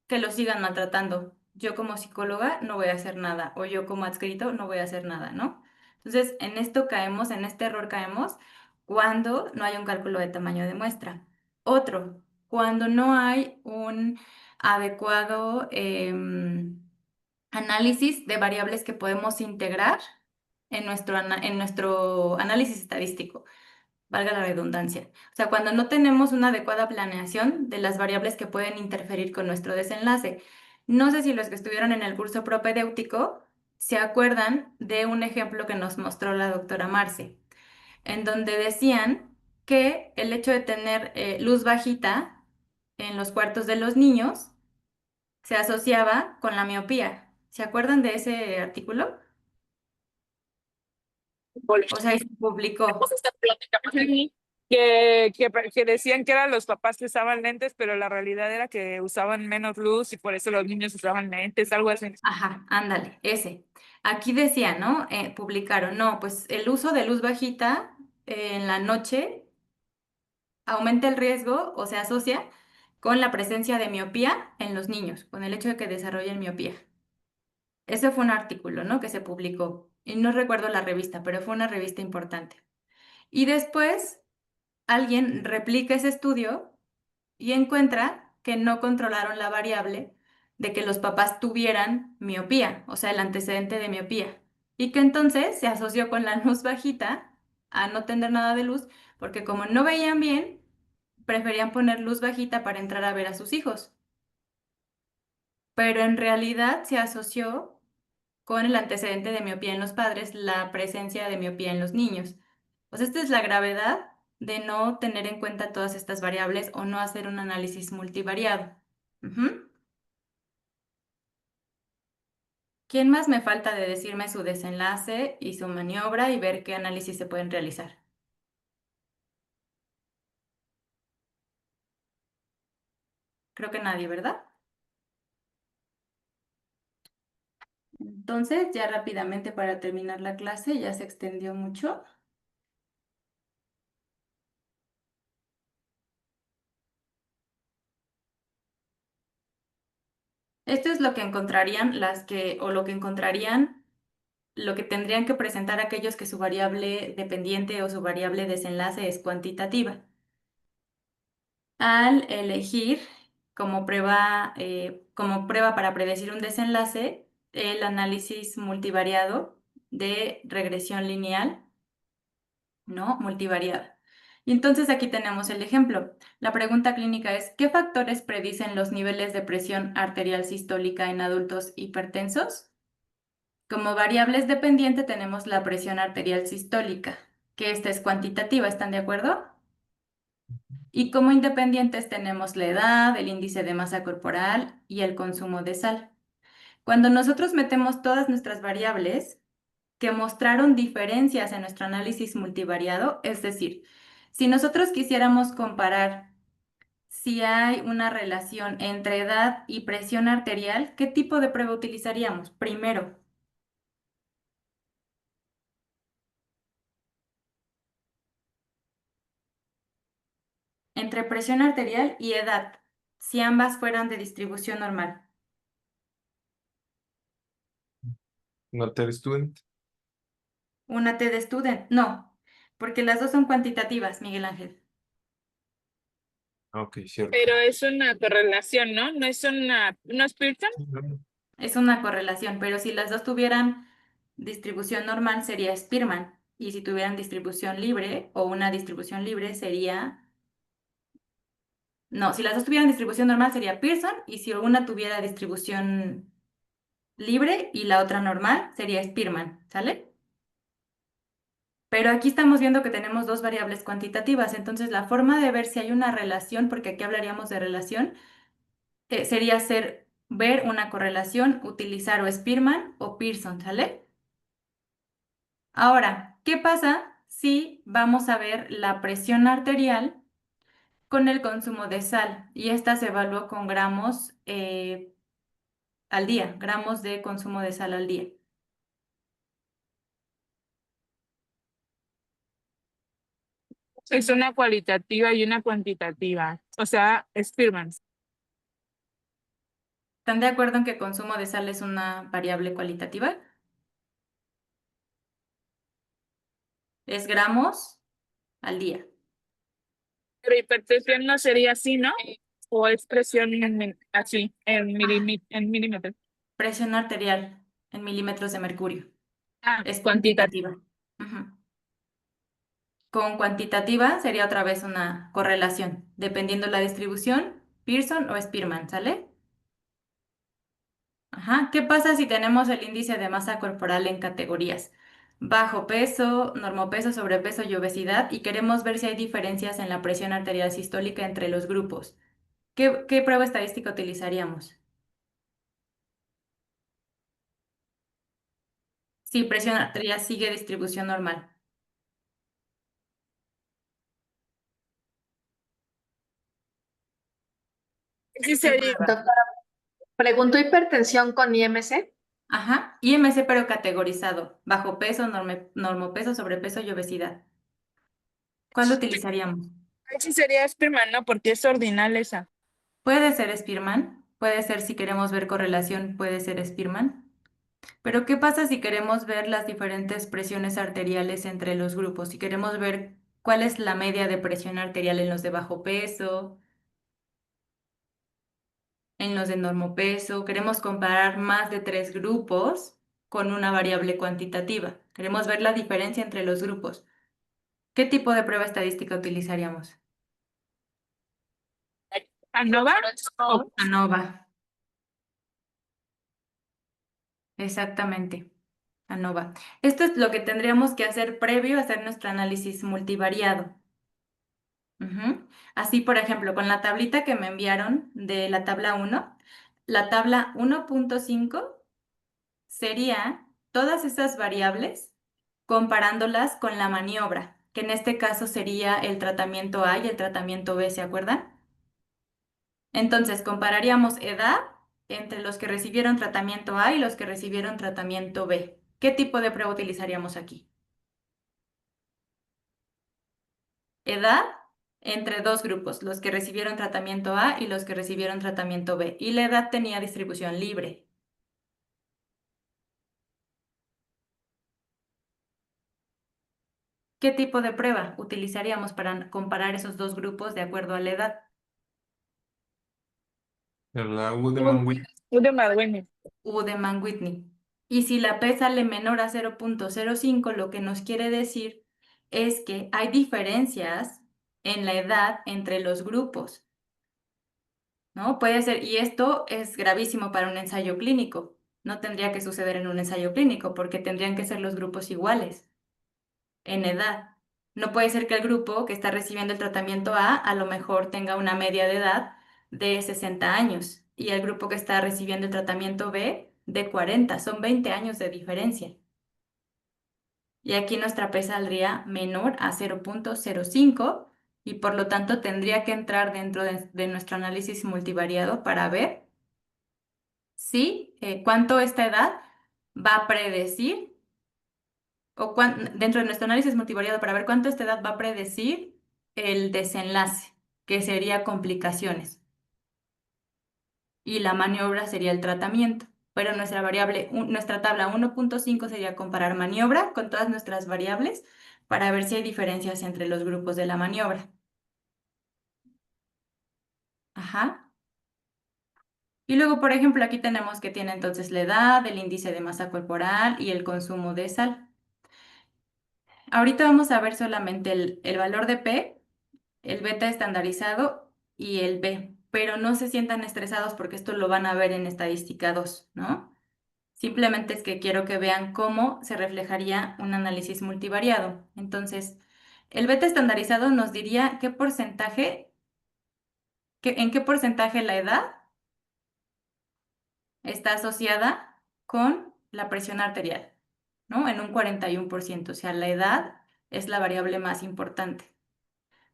que lo sigan maltratando. Yo como psicóloga no voy a hacer nada, o yo como adscrito no voy a hacer nada, ¿no? Entonces, en esto caemos, en este error caemos cuando no hay un cálculo de tamaño de muestra. Otro, cuando no hay un adecuado análisis de variables que podemos integrar en nuestro análisis estadístico, valga la redundancia. O sea, cuando no tenemos una adecuada planeación de las variables que pueden interferir con nuestro desenlace. No sé si los que estuvieron en el curso propedéutico se acuerdan de un ejemplo que nos mostró la doctora Marce en donde decían que el hecho de tener luz bajita en los cuartos de los niños se asociaba con la miopía. ¿Se acuerdan de ese artículo? O sea, ahí se publicó. Sí, que decían que eran los papás que usaban lentes, pero la realidad era que usaban menos luz y por eso los niños usaban lentes, algo así. Ajá, ándale, ese. Aquí decía, ¿no? Publicaron, no, pues el uso de luz bajita en la noche aumenta el riesgo o se asocia con la presencia de miopía en los niños, con el hecho de que desarrollen miopía. Ese fue un artículo, ¿no? Que se publicó. Y no recuerdo la revista, pero fue una revista importante. Y después alguien replica ese estudio y encuentra que no controlaron la variable de que los papás tuvieran miopía, o sea, el antecedente de miopía. Y que entonces se asoció con la luz bajita a no tener nada de luz, porque como no veían bien, preferían poner luz bajita para entrar a ver a sus hijos. Pero en realidad se asoció con el antecedente de miopía en los padres, la presencia de miopía en los niños. Pues esta es la gravedad de no tener en cuenta todas estas variables o no hacer un análisis multivariado. Ujú. ¿Quién más me falta de decirme su desenlace y su maniobra y ver qué análisis se pueden realizar? Creo que nadie, ¿verdad? Entonces, ya rápidamente para terminar la clase, ya se extendió mucho. Esto es lo que encontrarían lo que tendrían que presentar aquellos que su variable dependiente o su variable desenlace es cuantitativa. Al elegir como prueba para predecir un desenlace, el análisis multivariado de regresión lineal, ¿no? Multivariada. Y entonces aquí tenemos el ejemplo. La pregunta clínica es, ¿qué factores predicen los niveles de presión arterial sistólica en adultos hipertensos? Como variables dependiente tenemos la presión arterial sistólica, que esta es cuantitativa, ¿están de acuerdo? Y como independientes tenemos la edad, el índice de masa corporal y el consumo de sal. Cuando nosotros metemos todas nuestras variables que mostraron diferencias en nuestro análisis multivariado, es decir, si nosotros quisiéramos comparar si hay una relación entre edad y presión arterial, ¿qué tipo de prueba utilizaríamos? Primero, entre presión arterial y edad, si ambas fueran de distribución normal. ¿No te student? Una T de student, no, porque las dos son cuantitativas, Miguel Ángel. Ok, cierto. Pero es una correlación, ¿no? No es ¿no es Pearson? Es una correlación, pero si las dos tuvieran distribución normal sería Spearman, y si tuvieran distribución libre o una distribución libre sería... No, si las dos tuvieran distribución normal sería Pearson, y si una tuviera distribución libre y la otra normal sería Spearman, ¿sale? Pero aquí estamos viendo que tenemos dos variables cuantitativas, entonces la forma de ver si hay una relación, porque aquí hablaríamos de relación, sería ver una correlación, utilizar o Spearman o Pearson, ¿sale? Ahora, ¿qué pasa si vamos a ver la presión arterial con el consumo de sal? Y esta se evaluó con gramos al día, gramos de consumo de sal al día. Es una cualitativa y una cuantitativa. O sea, Spearman. ¿Están de acuerdo en que consumo de sal es una variable cualitativa? Es gramos al día. Pero hipertensión no sería así, ¿no? O es presión así, en milímetros. Presión arterial en milímetros de mercurio. Ah, Es cuantitativa. cuantitativa. Ujú. Con cuantitativa sería otra vez una correlación, dependiendo la distribución, Pearson o Spearman, ¿sale? Ajá. ¿Qué pasa si tenemos el índice de masa corporal en categorías? Bajo peso, normopeso, sobrepeso y obesidad, y queremos ver si hay diferencias en la presión arterial sistólica entre los grupos. ¿Qué prueba estadística utilizaríamos? Sí, presión arterial sigue distribución normal. Sí sería. Doctora, pregunto hipertensión con IMC. Ajá, IMC pero categorizado, bajo peso, normopeso, sobrepeso y obesidad. ¿Cuál utilizaríamos? Sí sería Spearman, ¿no? Porque es ordinal esa. Puede ser Spearman, puede ser si queremos ver correlación, puede ser Spearman. Pero ¿qué pasa si queremos ver las diferentes presiones arteriales entre los grupos? Si queremos ver cuál es la media de presión arterial en los de bajo peso, en los de normopeso, queremos comparar más de 3 grupos con una variable cuantitativa. Queremos ver la diferencia entre los grupos. ¿Qué tipo de prueba estadística utilizaríamos? ¿ANOVA? ANOVA. Exactamente. ANOVA. Esto es lo que tendríamos que hacer previo a hacer nuestro análisis multivariado. Ujú. Así, por ejemplo, con la tablita que me enviaron de la tabla 1, la tabla 1.5 sería todas esas variables comparándolas con la maniobra, que en este caso sería el tratamiento A y el tratamiento B, ¿se acuerdan? Entonces, compararíamos edad entre los que recibieron tratamiento A y los que recibieron tratamiento B. ¿Qué tipo de prueba utilizaríamos aquí? Edad entre dos grupos, los que recibieron tratamiento A y los que recibieron tratamiento B. Y la edad tenía distribución libre. ¿Qué tipo de prueba utilizaríamos para comparar esos dos grupos de acuerdo a la edad? La Woodman-Whitney. Udemy. Udeman-Whitney. Y si la P sale menor a 0.05, lo que nos quiere decir es que hay diferencias en la edad entre los grupos, ¿no? Puede ser, y esto es gravísimo para un ensayo clínico. No tendría que suceder en un ensayo clínico porque tendrían que ser los grupos iguales en edad. No puede ser que el grupo que está recibiendo el tratamiento a lo mejor tenga una media de edad de 60 años y el grupo que está recibiendo el tratamiento B de 40. Son 20 años de diferencia. Y aquí nuestra P saldría menor a 0.05 y por lo tanto tendría que entrar dentro de nuestro análisis multivariado para ver si cuánto esta edad va a predecir o dentro de nuestro análisis multivariado para ver cuánto esta edad va a predecir el desenlace, que sería complicaciones. Y la maniobra sería el tratamiento. Pero nuestra variable, nuestra tabla 1.5 sería comparar maniobra con todas nuestras variables para ver si hay diferencias entre los grupos de la maniobra. Ajá. Y luego, por ejemplo, aquí tenemos que tiene entonces la edad, el índice de masa corporal y el consumo de sal. Ahorita vamos a ver solamente el valor de P, el beta estandarizado y el B, pero no se sientan estresados porque esto lo van a ver en estadística 2, ¿no? Simplemente es que quiero que vean cómo se reflejaría un análisis multivariado. Entonces, el beta estandarizado nos diría qué porcentaje, en qué porcentaje la edad está asociada con la presión arterial, ¿no? En un 41%, o sea, la edad es la variable más importante.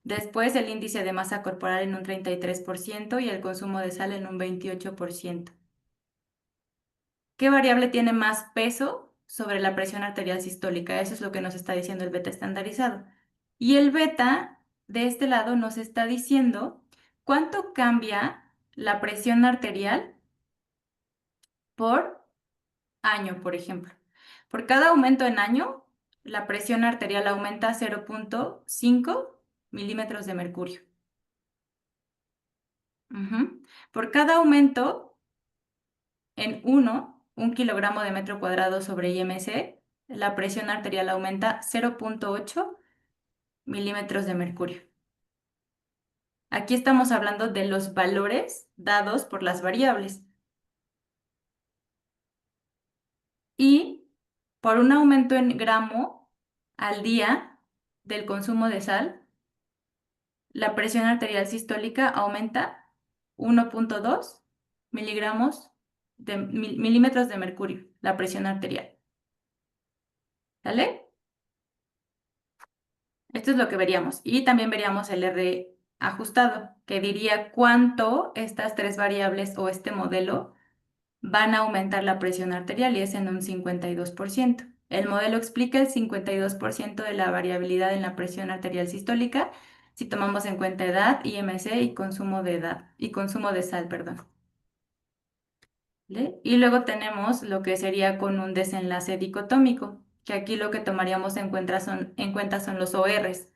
Después el índice de masa corporal en un 33% y el consumo de sal en un 28%. ¿Qué variable tiene más peso sobre la presión arterial sistólica? Eso es lo que nos está diciendo el beta estandarizado. Y el beta de este lado nos está diciendo cuánto cambia la presión arterial por año, por ejemplo. Por cada aumento en año, la presión arterial aumenta 0.5 milímetros de mercurio. Por cada aumento en 1 kilogramo de metro cuadrado sobre IMC, la presión arterial aumenta 0.8 milímetros de mercurio. Aquí estamos hablando de los valores dados por las variables. Y por un aumento en gramo al día del consumo de sal, la presión arterial sistólica aumenta 1.2 milímetros de mercurio, la presión arterial. ¿Sale? Esto es lo que veríamos. Y también veríamos el R ajustado, que diría cuánto estas tres variables o este modelo van a aumentar la presión arterial y es en un 52%. El modelo explica el 52% de la variabilidad en la presión arterial sistólica si tomamos en cuenta edad, IMC y consumo de sal, perdón. ¿Vale? Y luego tenemos lo que sería con un desenlace dicotómico, que aquí lo que tomaríamos en cuenta son los ORs,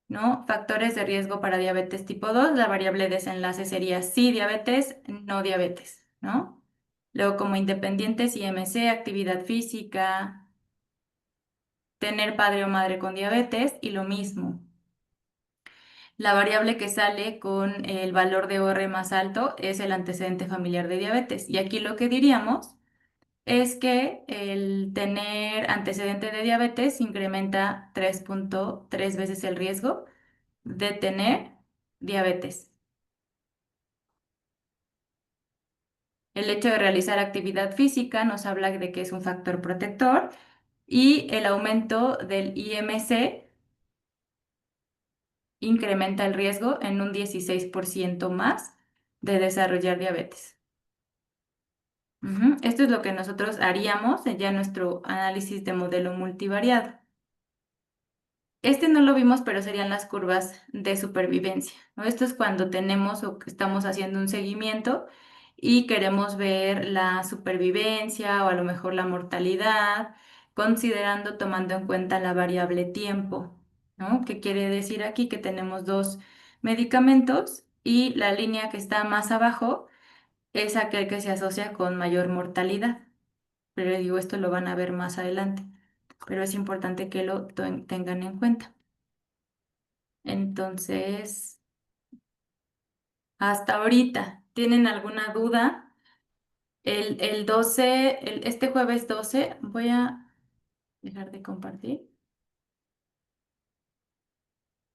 ¿no? Factores de riesgo para diabetes tipo 2, la variable desenlace sería sí diabetes, no diabetes, ¿no? Luego como independientes IMC, actividad física, tener padre o madre con diabetes y lo mismo. La variable que sale con el valor de OR más alto es el antecedente familiar de diabetes. Y aquí lo que diríamos es que el tener antecedente de diabetes incrementa 3.3 veces el riesgo de tener diabetes. El hecho de realizar actividad física nos habla de que es un factor protector y el aumento del IMC incrementa el riesgo en un 16% más de desarrollar diabetes. Esto es lo que nosotros haríamos ya en nuestro análisis de modelo multivariado. Este no lo vimos, pero serían las curvas de supervivencia, ¿no? Esto es cuando tenemos o que estamos haciendo un seguimiento y queremos ver la supervivencia o a lo mejor la mortalidad, considerando, tomando en cuenta la variable tiempo, ¿no? ¿Qué quiere decir aquí? Que tenemos dos medicamentos y la línea que está más abajo es aquel que se asocia con mayor mortalidad. Pero digo, esto lo van a ver más adelante, pero es importante que lo tengan en cuenta. Entonces, hasta ahorita, ¿tienen alguna duda? El 12, este jueves 12, voy a dejar de compartir.